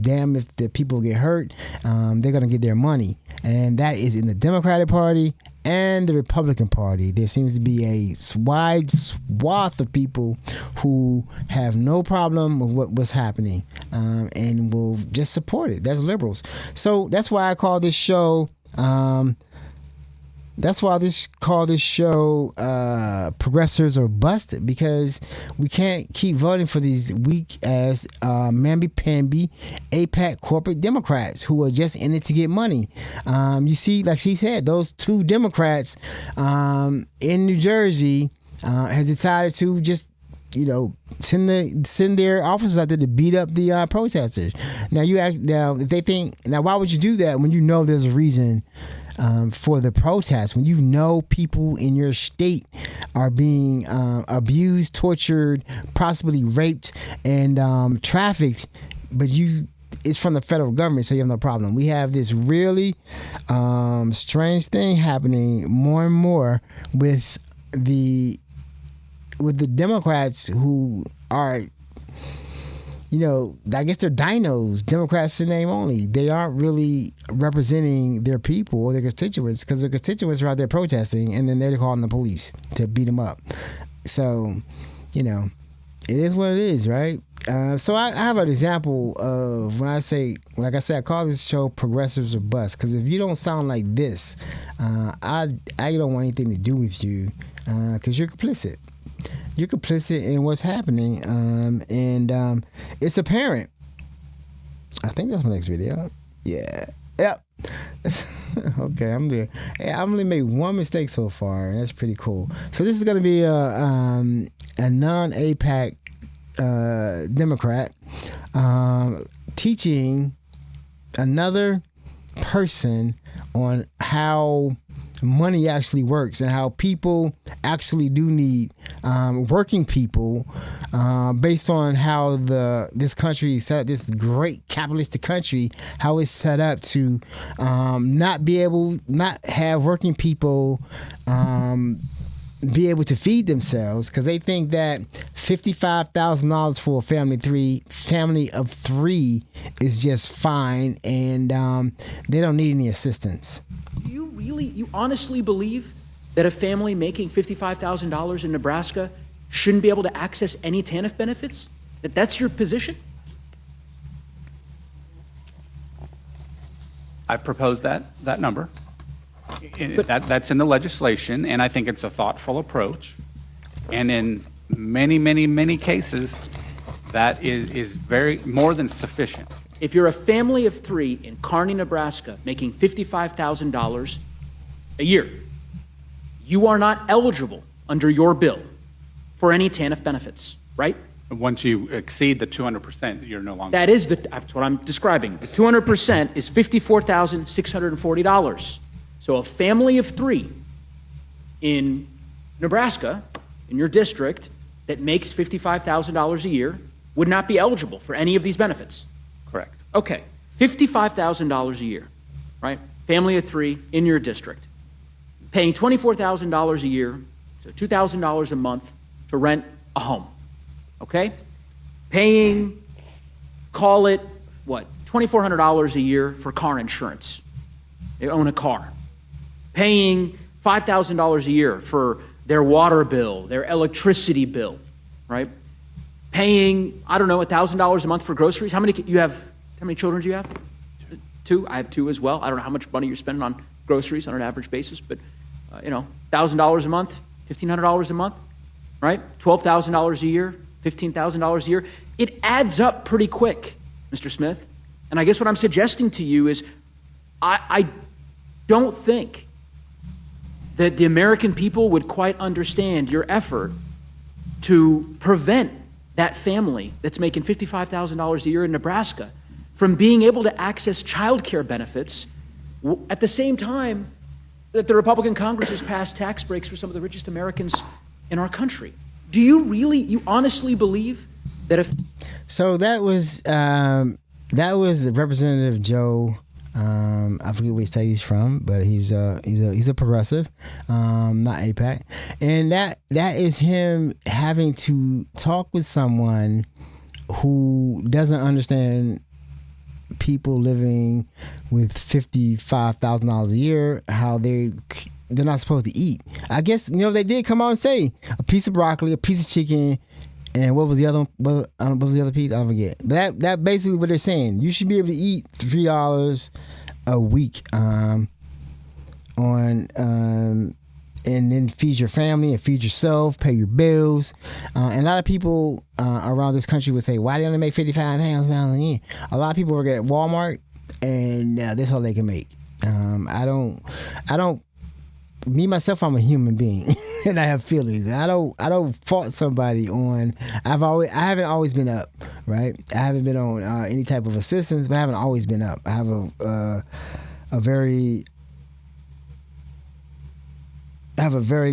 damn if the people get hurt, they're going to get their money. And that is in the Democratic Party and the Republican Party. There seems to be a wide swath of people who have no problem with what's happening, and will just support it. That's liberals. So that's why I call this show. Progressives or busted, because we can't keep voting for these weak ass mamby-pamby APAC corporate Democrats who are just in it to get money. You see, like she said, those two Democrats in New Jersey has decided to just send their officers out there to beat up the protesters. Now if they think, why would you do that when you know there's a reason for the protest, when you know people in your state are being abused, tortured, possibly raped, and trafficked, but it's from the federal government, so you have no problem. We have this really strange thing happening more and more with the Democrats, who are, I guess they're dinos, Democrats in name only. They aren't really representing their people or their constituents, because their constituents are out there protesting, and then they're calling the police to beat them up. So, it is what it is, right? So I have an example of when I say, like I said, I call this show Progressives or Bust, because if you don't sound like this, I don't want anything to do with you, because you're complicit. You're complicit in what's happening, and it's apparent. I think that's my next video. Yeah. Yep. Okay, I'm there. Hey, I've only made one mistake so far, and that's pretty cool. So this is going to be a non-APAC Democrat teaching another person on how money actually works, and how people actually do need working people, based on how this country is set up, this great capitalistic country, how it's set up to not have working people be able to feed themselves, because they think that $55,000 for a family of three is just fine, and they don't need any assistance. You honestly believe that a family making $55,000 in Nebraska shouldn't be able to access any TANF benefits? That's your position? I proposed that number. That's in the legislation, and I think it's a thoughtful approach. And in many, many, many cases, that is very more than sufficient. If you're a family of three in Kearney, Nebraska, making $55,000 a year, you are not eligible under your bill for any TANF benefits, right? Once you exceed the 200%, you're no longer. That's what I'm describing. The 200% is $54,640. So a family of three in Nebraska, in your district, that makes $55,000 a year would not be eligible for any of these benefits. Correct. Okay, $55,000 a year, right? Family of three in your district, paying $24,000 a year, so $2,000 a month to rent a home, okay? Paying, call it, what, $2,400 a year for car insurance. They own a car. Paying $5,000 a year for their water bill, their electricity bill, right? Paying, I don't know, $1,000 a month for groceries. How many children do you have? Two. I have two as well. I don't know how much money you're spending on groceries on an average basis, but $1,000 a month, $1,500 a month, right? $12,000 a year, $15,000 a year. It adds up pretty quick, Mr. Smith. And I guess what I'm suggesting to you is I don't think that the American people would quite understand your effort to prevent that family that's making $55,000 a year in Nebraska from being able to access child care benefits at the same time that the Republican Congress has passed tax breaks for some of the richest Americans in our country. Do you honestly believe that if... So that was Representative Joe. I forget which state he's from, but he's a progressive, not AIPAC, and that is him having to talk with someone who doesn't understand people living with $55,000 a year, how they're not supposed to eat. I guess they did come out and say a piece of broccoli, a piece of chicken. And what was the other? What was the other piece? I don't forget. That basically what they're saying. You should be able to eat $3 a week, and then feed your family and feed yourself, pay your bills. And a lot of people around this country would say, "Why do they only make $55,000 a year?" A lot of people work at Walmart, and that's all they can make. I don't. Me myself, I'm a human being, and I have feelings. I don't fault somebody on. I haven't always been up, right? I haven't been on any type of assistance, but I haven't always been up. I have a very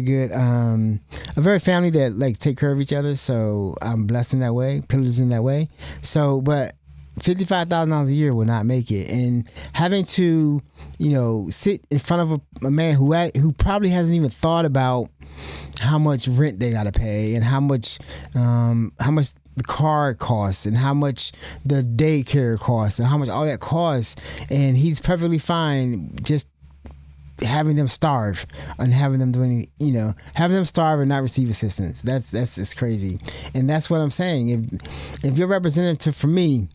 good family that take care of each other. So I'm blessed in that way, privileged in that way. So, but $55,000 a year will not make it, and having to sit in front of a man who probably hasn't even thought about how much rent they got to pay and how much the car costs and how much the daycare costs and how much all that costs, and he's perfectly fine just having them starve and having them starve and not receive assistance. That's just crazy, and that's what I'm saying. If your representative, for me,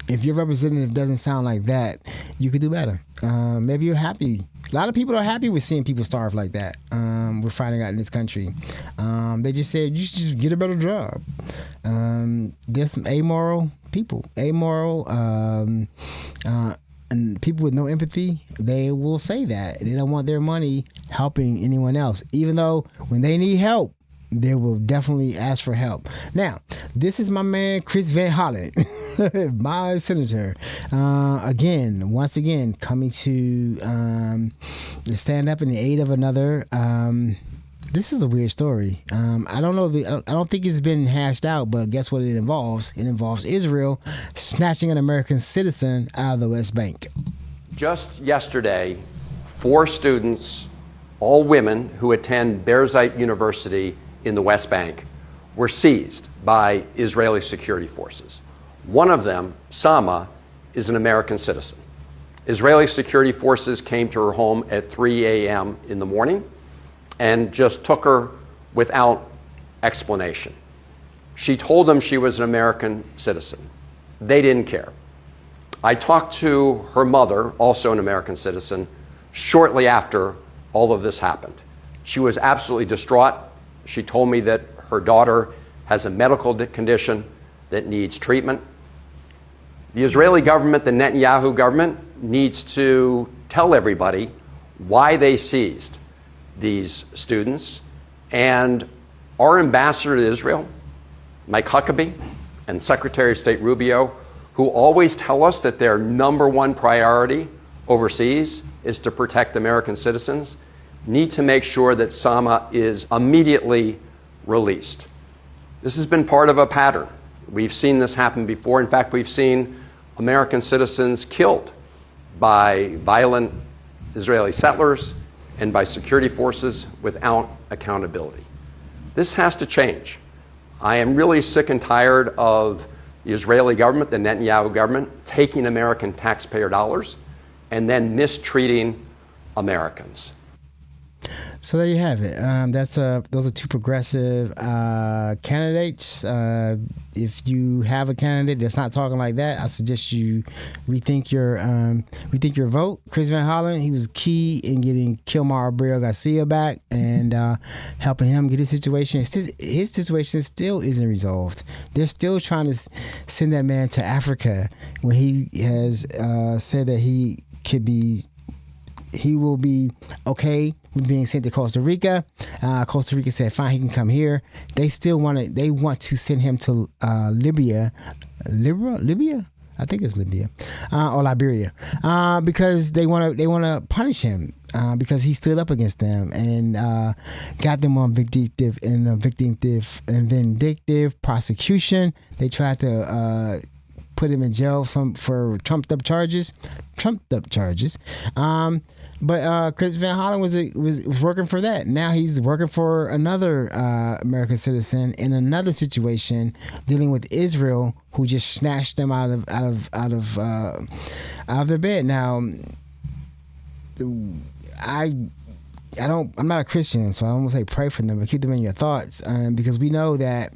if your representative doesn't sound like that, you could do better. Maybe you're happy. A lot of people are happy with seeing people starve like that. We're finding out in this country. They just said, you should just get a better job. There's some amoral people. And people with no empathy, they will say that. They don't want their money helping anyone else. Even though when they need help, they will definitely ask for help. Now, this is my man, Chris Van Hollen, my senator. Once again, coming to stand up in the aid of another. This is a weird story. I don't know. I don't think it's been hashed out, but guess what it involves? It involves Israel snatching an American citizen out of the West Bank. Just yesterday, 4 students, all women who attend Birzeit University in the West Bank, were seized by Israeli security forces. One of them, Sama, is an American citizen. Israeli security forces came to her home at 3 a.m. in the morning and just took her without explanation. She told them she was an American citizen. They didn't care. I talked to her mother, also an American citizen, shortly after all of this happened. She was absolutely distraught. She told me that her daughter has a medical condition that needs treatment. The Israeli government, the Netanyahu government, needs to tell everybody why they seized these students. And our ambassador to Israel, Mike Huckabee, and Secretary of State Rubio, who always tell us that their number one priority overseas is to protect American citizens, need to make sure that Sama is immediately released. This has been part of a pattern. We've seen this happen before. In fact, we've seen American citizens killed by violent Israeli settlers and by security forces without accountability. This has to change. I am really sick and tired of the Israeli government, the Netanyahu government, taking American taxpayer dollars and then mistreating Americans. So there you have it. Those are two progressive candidates. If you have a candidate that's not talking like that, I suggest you rethink your vote. Chris Van Hollen, he was key in getting Kilmar Abreu Garcia back and helping him get his situation. His situation still isn't resolved. They're still trying to send that man to Africa when he has said that he will be okay with being sent to Costa Rica. Costa Rica said, fine, he can come here. They want to send him to Libya? I think it's Libya or Liberia, because they want to punish him because he stood up against them and got them on vindictive prosecution. They tried to put him in jail for trumped up charges. But Chris Van Hollen was working for that. Now he's working for another American citizen in another situation, dealing with Israel, who just snatched them out of their bed. Now, I'm not a Christian, so I don't say pray for them, but keep them in your thoughts, because we know that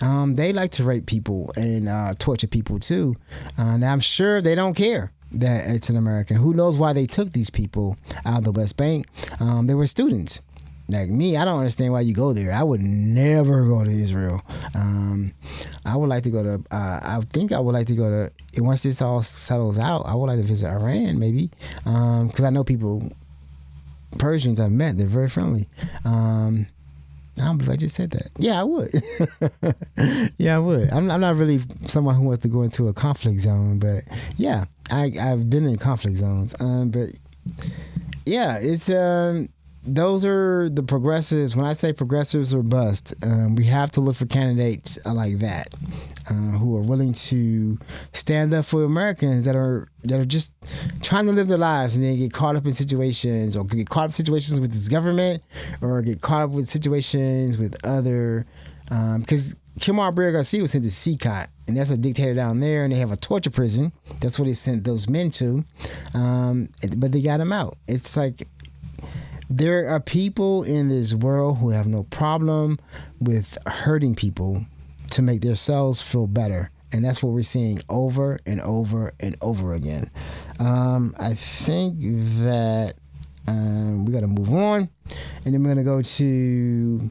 they like to rape people and torture people too. Now I'm sure they don't care that it's an American. Who knows why they took these people out of the West Bank? They were students. Like me, I don't understand why you go there. I would never go to Israel. I would like to go to, I think I would like to go to, once this all settles out, I would like to visit Iran maybe, because I know people, Persians I've met, they're very friendly. I don't believe I just said that. Yeah, I would. Yeah, I would. I'm not really someone who wants to go into a conflict zone, but yeah, I've been in conflict zones. But yeah, it's those are the progressives. When I say progressives are bust, we have to look for candidates like that, who are willing to stand up for Americans that are just trying to live their lives and then get caught up in situations, or get caught up in situations with this government, or get caught up with situations with other, because Kilmar Abreu Garcia was sent to CCOT, and that's a dictator down there, and they have a torture prison. That's what they sent those men to, but they got him out. It's like, there are people in this world who have no problem with hurting people to make themselves feel better. And that's what we're seeing over and over and over again. I think that we got to move on. And then we're going to go to...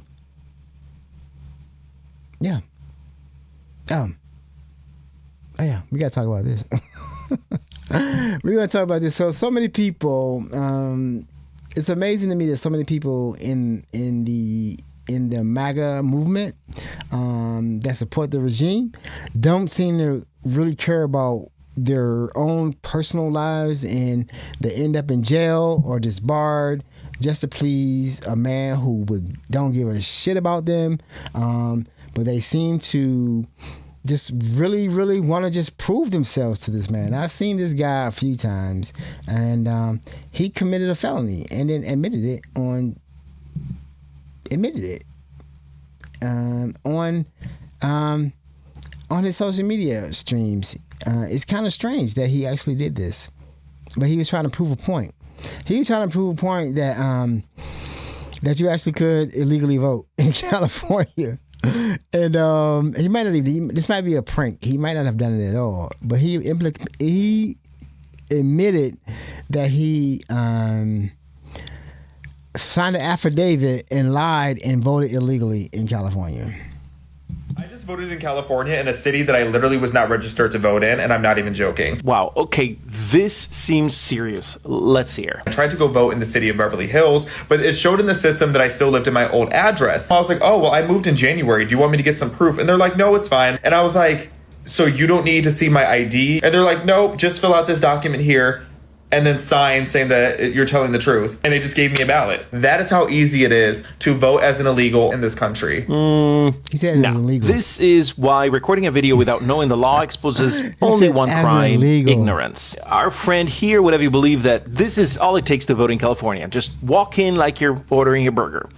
Yeah. Oh, yeah. We got to talk about this. We're going to talk about this. So many people... it's amazing to me that so many people in the MAGA movement that support the regime don't seem to really care about their own personal lives, and they end up in jail or disbarred just to please a man who don't give a shit about them. But they seem to just really, really want to just prove themselves to this man. I've seen this guy a few times, and he committed a felony and then admitted it on his social media streams. It's kind of strange that he actually did this, but he was trying to prove a point. He was trying to prove a point that that you actually could illegally vote in California. And he might not even, this might be a prank. He might not have done it at all. But he admitted that he signed an affidavit and lied and voted illegally in California. I just voted in California, in a city that I literally was not registered to vote in, and I'm not even joking. Wow, okay, this seems serious. Let's hear. I tried to go vote in the city of Beverly Hills, but it showed in the system that I still lived in my old address. I was like, oh, well, I moved in January. Do you want me to get some proof? And they're like, no, it's fine. And I was like, so you don't need to see my ID? And they're like, nope, just fill out this document here. and then sign saying that you're telling the truth. And they just gave me a ballot. That is how easy it is to vote as an illegal in this country. He said it's illegal. This is why recording a video without knowing the law exposes only one crime, ignorance. Our friend here would have you believe that this is all it takes to vote in California. Just walk in like you're ordering a burger.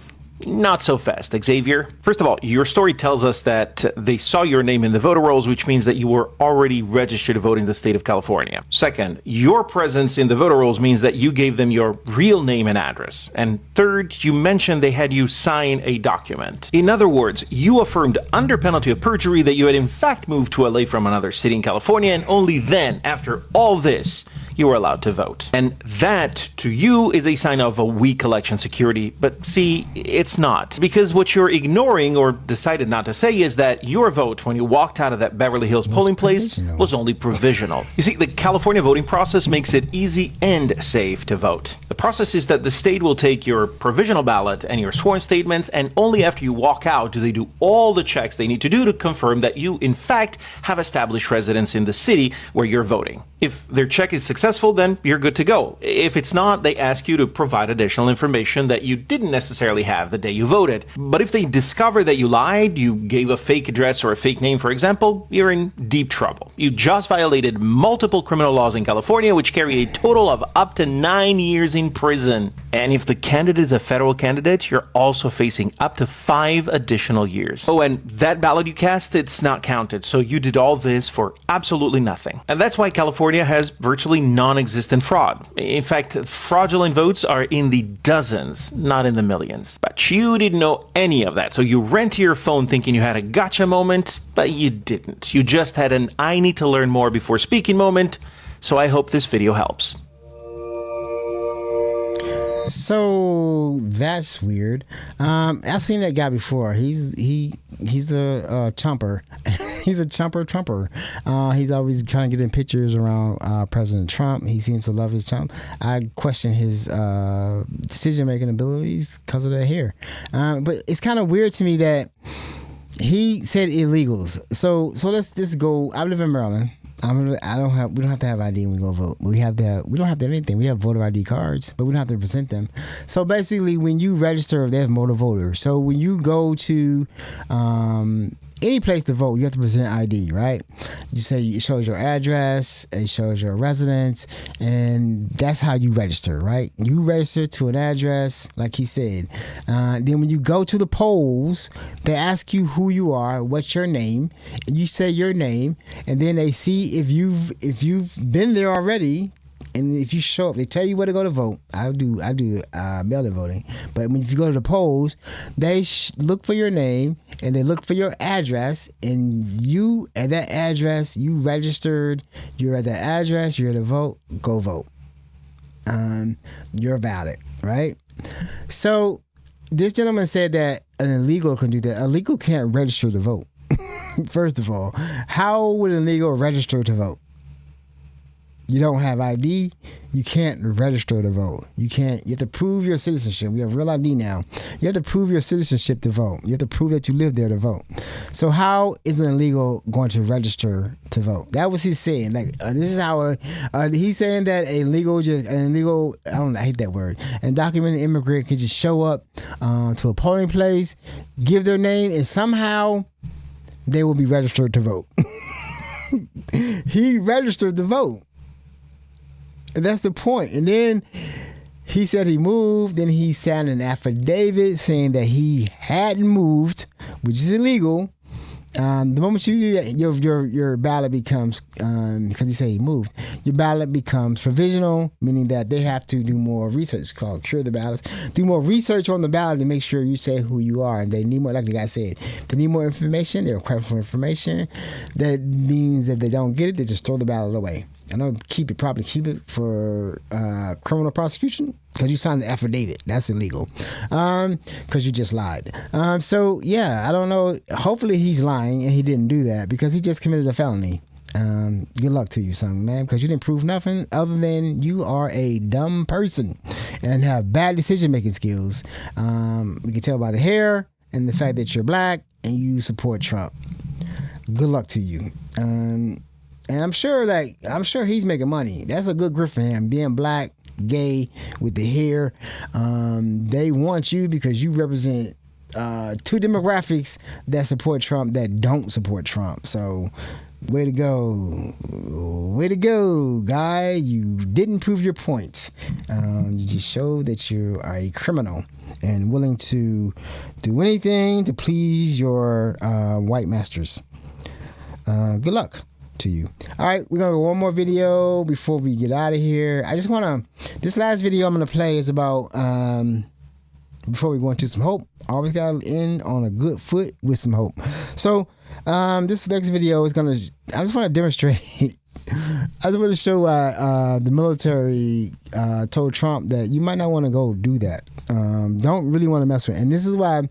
Not so fast, Xavier. First of all, your story tells us that they saw your name in the voter rolls, which means that you were already registered to vote in the state of California. Second, your presence in the voter rolls means that you gave them your real name and address. And third, you mentioned they had you sign a document. In other words, you affirmed under penalty of perjury that you had in fact moved to LA from another city in California, and only then, after all this, you were allowed to vote. And that, to you, is a sign of a weak election security. But see, it's not. Because what you're ignoring or decided not to say is that your vote when you walked out of that Beverly Hills polling place was only provisional. You see, the California voting process makes it easy and safe to vote. The process is that the state will take your provisional ballot and your sworn statements, and only after you walk out do they do all the checks they need to do to confirm that you, in fact, have established residence in the city where you're voting. If their check is successful, then you're good to go. If it's not, they ask you to provide additional information that you didn't necessarily have the day you voted. But if they discover that you lied, you gave a fake address or a fake name, for example, you're in deep trouble. You just violated multiple criminal laws in California, which carry a total of up to 9 years in prison. And if the candidate is a federal candidate, you're also facing up to 5 additional years. Oh, and that ballot you cast, it's not counted. So you did all this for absolutely nothing. And that's why California has virtually non-existent fraud. In fact, fraudulent votes are in the dozens, not in the millions. But you didn't know any of that, so you ran to your phone thinking you had a gotcha moment, but you didn't. You just had an I need to learn more before speaking moment, so I hope this video helps. So that's weird. I've seen that guy before. He's a chumper. He's a trumper. He's always trying to get in pictures around President Trump. He seems to love his Trump. I question his decision-making abilities because of that hair. But it's kind of weird to me that he said illegals. So let's just go. I live in Maryland. We don't have to have ID when we go vote. We don't have to have anything. We have voter ID cards, but we don't have to present them. So basically, when you register, there's motor voter. So when you go to any place to vote, you have to present ID, right? You say it shows your address, it shows your residence, and that's how you register, right? You register to an address, like he said. Then when you go to the polls, they ask you who you are, what's your name, and you say your name, and then they see if you've been there already. And if you show up, they tell you where to go to vote. I do mail-in voting. But if you go to the polls, they look for your name and they look for your address. And you at that address, you registered. You're at that address. You're to vote. Go vote. You're valid, right? So this gentleman said that an illegal can do that. Illegal can't register to vote. First of all, how would an illegal register to vote? You don't have ID, you can't register to vote. You have to prove your citizenship. We have real ID now. You have to prove your citizenship to vote. You have to prove that you live there to vote. So how is an illegal going to register to vote? That was he's saying. Like this is how he's saying that I hate that word. An undocumented immigrant can just show up to a polling place, give their name, and somehow they will be registered to vote. He registered to vote. And that's the point. And then he said he moved. Then he signed an affidavit saying that he hadn't moved, which is illegal. The moment you do that, your ballot becomes, because he said he moved, your ballot becomes provisional, meaning that they have to do more research. It's called cure the ballots. Do more research on the ballot to make sure you say who you are. And they need more, like the guy said, they need more information. They request for information. That means that they don't get it, they just throw the ballot away. I know probably keep it for criminal prosecution because you signed the affidavit. That's illegal because you just lied. So, yeah, I don't know. Hopefully he's lying and he didn't do that because he just committed a felony. Good luck to you, son, man, because you didn't prove nothing other than you are a dumb person and have bad decision-making skills. We can tell by the hair and the fact that you're black and you support Trump. Good luck to you. And I'm sure he's making money. That's a good grip for him. Being black, gay, with the hair. They want you because you represent two demographics that support Trump that don't support Trump. So way to go guy. You didn't prove your point. You just showed that you are a criminal and willing to do anything to please your white masters. Good luck to you. All right, we're gonna go one more video before we get out of here. This last video I'm gonna play is about before we go into some hope. Always gotta end on a good foot with some hope. So this next video is I just want to demonstrate. I just want to show the military told Trump that you might not want to go do that. Don't really want to mess with it. And this is why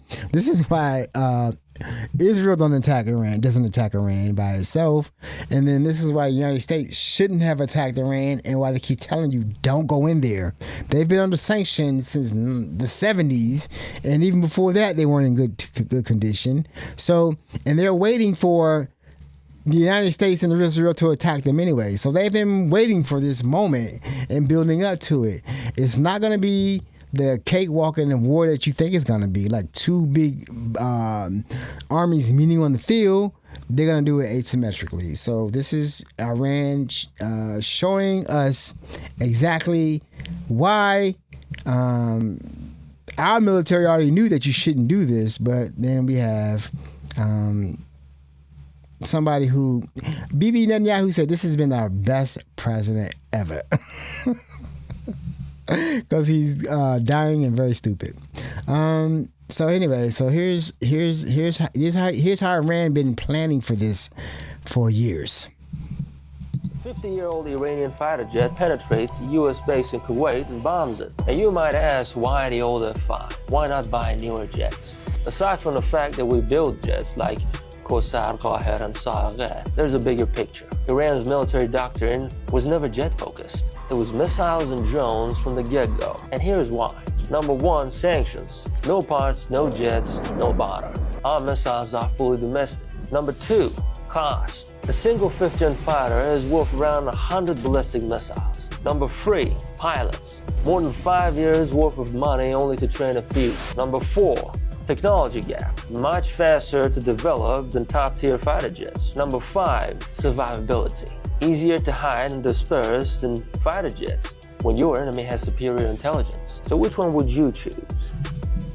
Israel doesn't attack Iran by itself. And then this is why the United States shouldn't have attacked Iran, and why they keep telling you don't go in there. They've been under sanctions since the 70s, and even before that they weren't in good condition. So, and they're waiting for the United States and Israel to attack them anyway. So they've been waiting for this moment and building up to it. It's not going to be the cakewalk in the war that you think it's going to be, like two big armies meeting on the field. They're going to do it asymmetrically. So this is Iran showing us exactly why our military already knew that you shouldn't do this, but then we have somebody who, Bibi Netanyahu, said this has been our best president ever. Because he's dying and very stupid. So anyway, so here's how Iran been planning for this for years. 50-year-old Iranian fighter jet penetrates a U.S. base in Kuwait and bombs it. And you might ask, why the old F-5? Why not buy newer jets? Aside from the fact that we build jets like Qasar, Qaher, and Sa'ar, there's a bigger picture. Iran's military doctrine was never jet-focused. It was missiles and drones from the get-go. And here's why. Number one, sanctions. No parts, no jets, no barter. Our missiles are fully domestic. Number two, cost. A single 5th-gen fighter is worth around 100 ballistic missiles. Number three, pilots. More than 5 years worth of money only to train a few. Number four, technology gap. Much faster to develop than top-tier fighter jets. Number five, survivability. Easier to hide and disperse than fighter jets when your enemy has superior intelligence. So which one would you choose?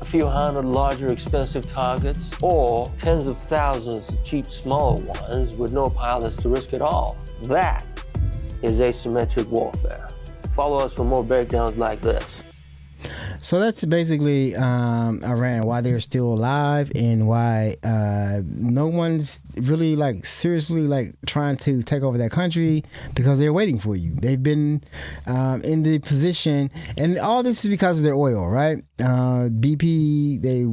A few hundred larger expensive targets, or tens of thousands of cheap smaller ones with no pilots to risk at all? That is asymmetric warfare. Follow us for more breakdowns like this. So that's basically Iran, why they're still alive, and why no one's really seriously trying to take over that country, because they're waiting for you. They've been in the position, and all this is because of their oil, right? BP, they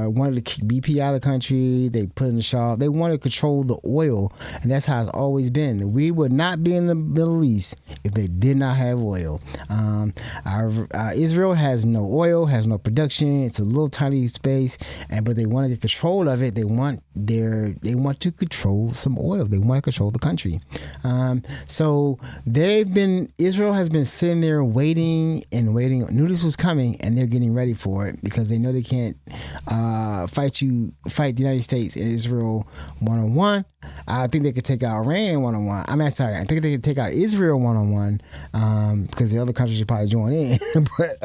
wanted to kick BP out of the country. They put in the Shah. They want to control the oil, and that's how it's always been. We would not be in the Middle East if they did not have oil. Israel has no oil, has no production. It's a little tiny space, but they want to get control of it. They want to control some oil. They want to control the country. So Israel has been sitting there waiting, knew this was coming, and they're getting ready for it, because they know they can't fight the United States and Israel one-on-one. I think they could take out Iran one-on-one. I think they could take out Israel one-on-one, because the other countries should probably join in. But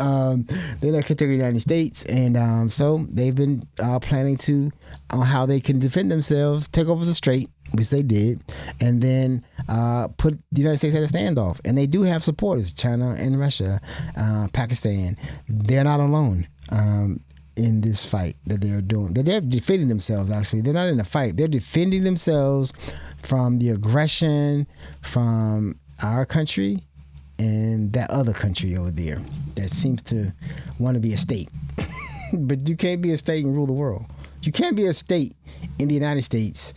they're not going to take the United States. And so they've been planning on how they can defend themselves, take over the Strait, which they did, and then put the United States at a standoff. And they do have supporters, China and Russia, Pakistan. They're not alone in this fight that they're doing. They're defending themselves, actually. They're not in a fight. They're defending themselves from the aggression from our country and that other country over there that seems to want to be a state. But you can't be a state and rule the world. You can't be a state in the United States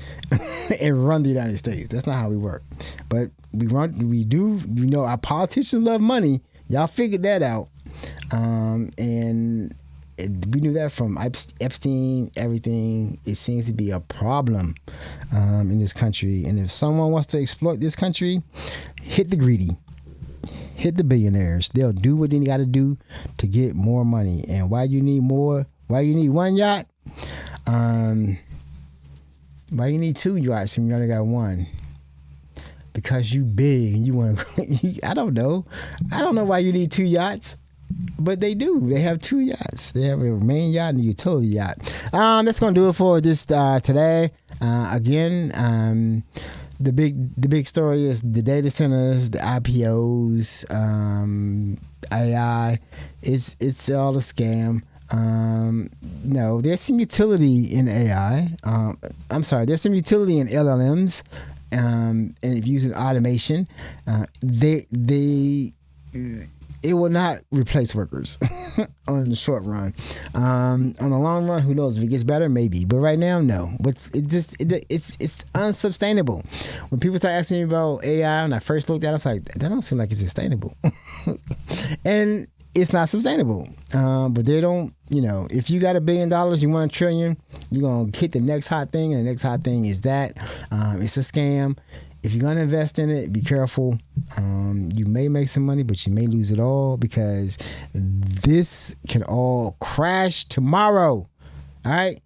and run the United States. That's not how we work. But we do. You know, our politicians love money. Y'all figured that out. And We knew that from Epstein, everything. It seems to be a problem in this country. And if someone wants to exploit this country, hit the greedy. Hit the billionaires. They'll do what they got to do to get more money. And why you need more? Why you need one yacht? Why you need 2 yachts when you only got one? Because you big and you want to. I don't know. I don't know why you need 2 yachts, but they do. They have 2 yachts. They have a main yacht and a utility yacht. That's gonna do it for this today. Again. The big story is the data centers, the IPOs, AI. It's all a scam. No, there's some utility in AI. There's some utility in LLMs, and if using automation, it will not replace workers on the short run. On the long run, who knows? If it gets better, maybe. But right now, no. But it's unsustainable. When people start asking me about AI, when I first looked at it, I was like, that don't seem like it's sustainable. And it's not sustainable. But they don't, if you got $1 billion, you want $1 trillion, you're going to hit the next hot thing. And the next hot thing is that. It's a scam. If you're going to invest in it, be careful. You may make some money, but you may lose it all because this can all crash tomorrow. All right?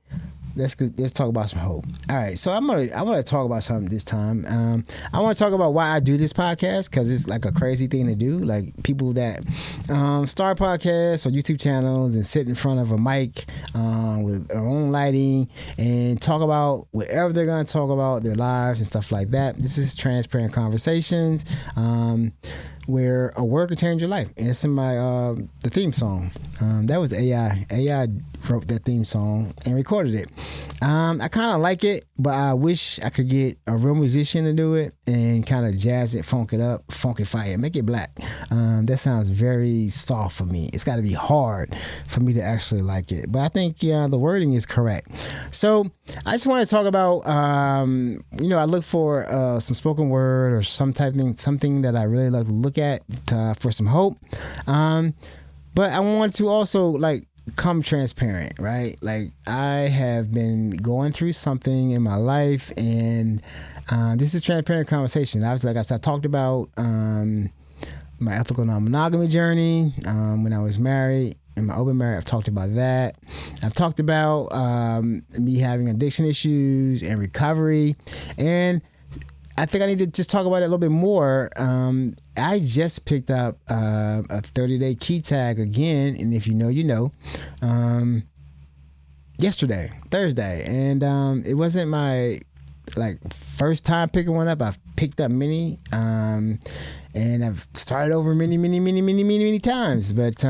Let's talk about some hope. All right, so I want to talk about something this time. I want to talk about why I do this podcast because it's like a crazy thing to do. Like people that start podcasts or YouTube channels and sit in front of a mic with their own lighting and talk about whatever they're going to talk about, their lives and stuff like that. This is Transparent Conversations. Where a word can change your life. And it's in my the theme song. That was AI. AI wrote that theme song and recorded it. I kind of like it, but I wish I could get a real musician to do it and kind of jazz it, funk it up, funkify it, make it black. That sounds very soft for me. It's got to be hard for me to actually like it. But I think the wording is correct. So I just want to talk about, I look for some spoken word or something that I really like to look at for some hope. But I want to also come transparent, right? Like I have been going through something in my life, and this is Transparent Conversation. I talked about my ethical non-monogamy journey when I was married. In my open marriage, I've talked about that. I've talked about me having addiction issues and recovery, and I think I need to just talk about it a little bit more. I just picked up a 30-day key tag again, and if you know, you know. Yesterday, Thursday, and it wasn't my first time picking one up. I've picked up many, and I've started over many times. But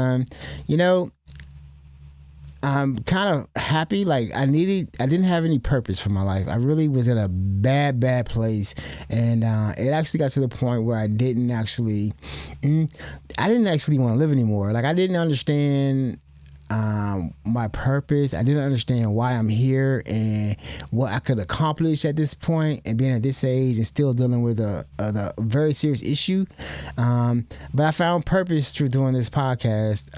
I'm kind of happy. I didn't have any purpose for my life. I really was in a bad place, and it actually got to the point where I didn't actually want to live anymore. I didn't understand my purpose. I didn't understand why I'm here and what I could accomplish at this point, and being at this age and still dealing with a very serious issue. But I found purpose through doing this podcast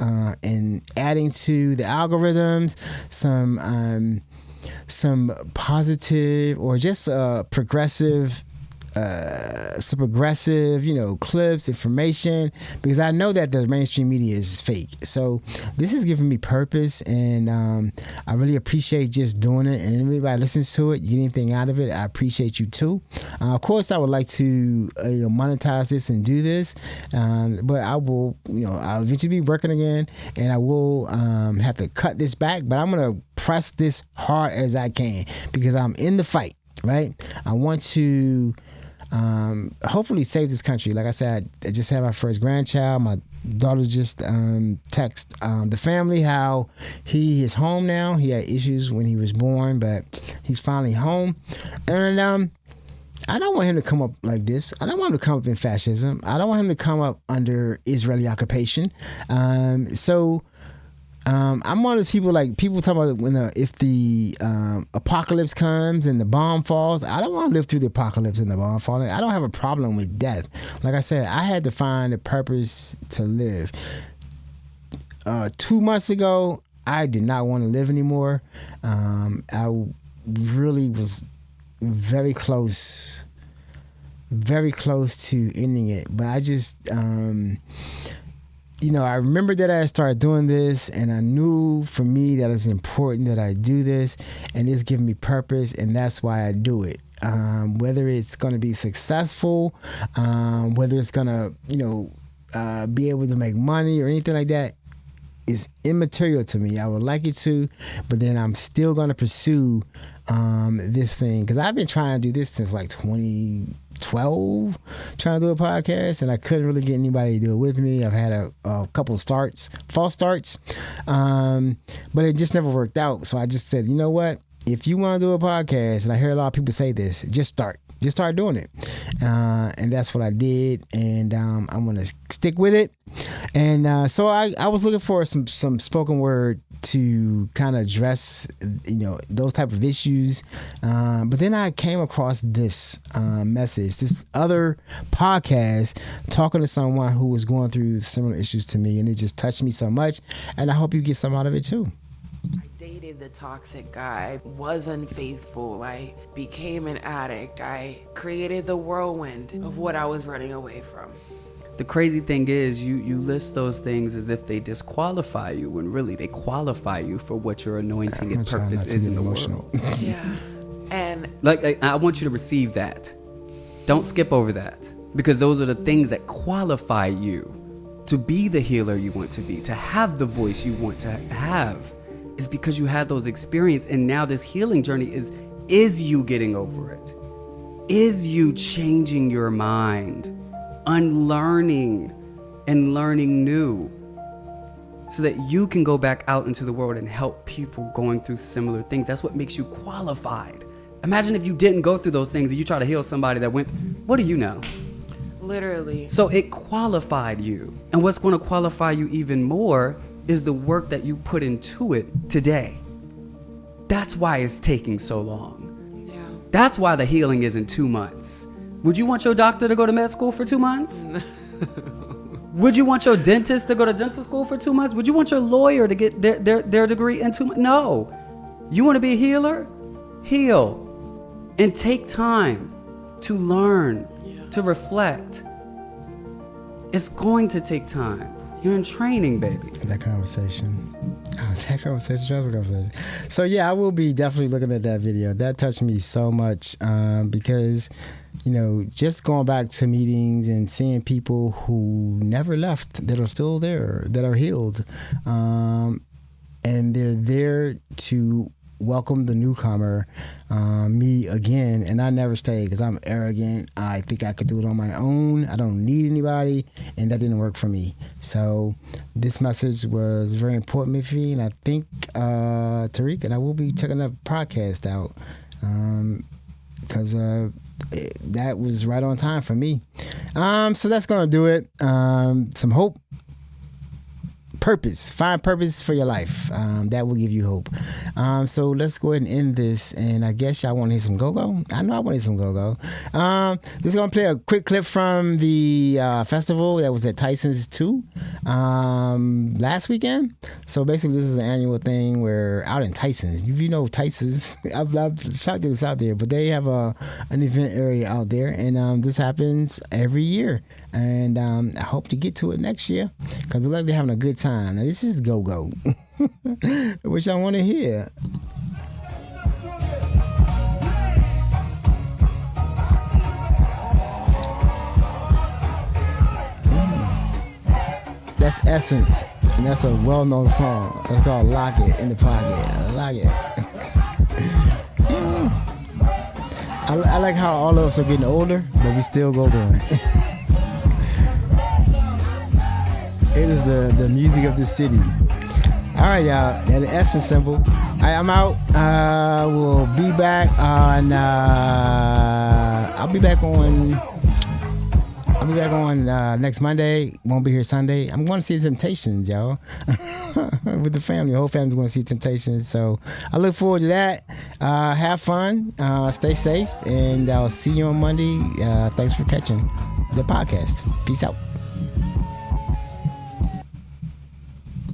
and adding to the algorithms some positive or just progressive clips, information, because I know that the mainstream media is fake. So this has given me purpose, and I really appreciate just doing it. And everybody listens to it, you get anything out of it, I appreciate you too. Of course, I would like to monetize this and do this, but I will, I'll eventually be working again, and I will have to cut this back. But I'm gonna press this hard as I can because I'm in the fight. Right? I want to hopefully save this country. Like I said, I just had my first grandchild. My daughter just text the family how he is home now. He had issues when he was born, but he's finally home. And I don't want him to come up like this. I don't want him to come up in fascism. I don't want him to come up under Israeli occupation. I'm one of those people, people talk about if the apocalypse comes and the bomb falls. I don't want to live through the apocalypse and the bomb falling. I don't have a problem with death. Like I said, I had to find a purpose to live. 2 months ago, I did not want to live anymore. I really was very close to ending it. But I just, I remember that I started doing this, and I knew for me that it's important that I do this, and it's giving me purpose, and that's why I do it. Whether it's going to be successful, whether it's going to, be able to make money or anything like that, is immaterial to me. I would like it to, but then I'm still going to pursue this thing, because I've been trying to do this since like 2012, trying to do a podcast, and I couldn't really get anybody to do it with me. I've had a couple of false starts, but it just never worked out. So I just said, you know what? If you want to do a podcast, and I hear a lot of people say this, just start doing it. And that's what I did, and I'm going to stick with it. And so I was looking for some spoken word to kind of address, those type of issues. But then I came across this message, this other podcast, talking to someone who was going through similar issues to me, and it just touched me so much. And I hope you get some out of it too. Dated the toxic guy, was unfaithful, I became an addict, I created the whirlwind of what I was running away from. The crazy thing is you list those things as if they disqualify you, when really they qualify you for what your anointing and purpose is in the world. Yeah. And I want you to receive that. Don't skip over that, because those are the things that qualify you to be the healer you want to be, to have the voice you want to have. Is because you had those experiences, and now this healing journey is you getting over it? Is you changing your mind, unlearning and learning new, so that you can go back out into the world and help people going through similar things? That's what makes you qualified. Imagine if you didn't go through those things and you try to heal somebody that went, what do you know? Literally. So it qualified you. And what's going to qualify you even more is the work that you put into it today. That's why it's taking so long. Yeah. That's why the healing isn't 2 months. Would you want your doctor to go to med school for 2 months? Would you want your dentist to go to dental school for 2 months? Would you want your lawyer to get their degree in 2 months? No. You want to be a healer? Heal. And take time to learn, to reflect. It's going to take time. You're in training, baby. That conversation. So yeah, I will be definitely looking at that video. That touched me so much, because, just going back to meetings and seeing people who never left, that are still there, that are healed, and they're there to welcome the newcomer, me again, and I never stayed because I'm arrogant. I think I could do it on my own. I don't need anybody, and that didn't work for me. So this message was very important for me, and I think Tariq and I will be checking that podcast out, because that was right on time for me. So that's gonna do it. Some hope. Purpose. Find purpose for your life. That will give you hope. So let's go ahead and end this. And I guess y'all want to hear some go-go? I know I want to hear some go-go. This is going to play a quick clip from the festival that was at Tyson's 2 last weekend. So basically, this is an annual thing where out in Tyson's, if you know Tyson's, I've shot this out there, but they have an event area out there. And this happens every year. And I hope to get to it next year, because I like they're having a good time. Now, this is go-go, which I want to hear. That's Essence, and that's a well-known song. It's called Lock It in the Pocket. I like it. I like how all of us are getting older, but we still go going. It is the music of the city. All right, y'all. That Essence symbol. All right, I'm out. We'll be back on. I'll be back on next Monday. Won't be here Sunday. I'm going to see the Temptations, y'all, with the family. The whole family's going to see Temptations. So I look forward to that. Have fun. Stay safe, and I'll see you on Monday. Thanks for catching the podcast. Peace out.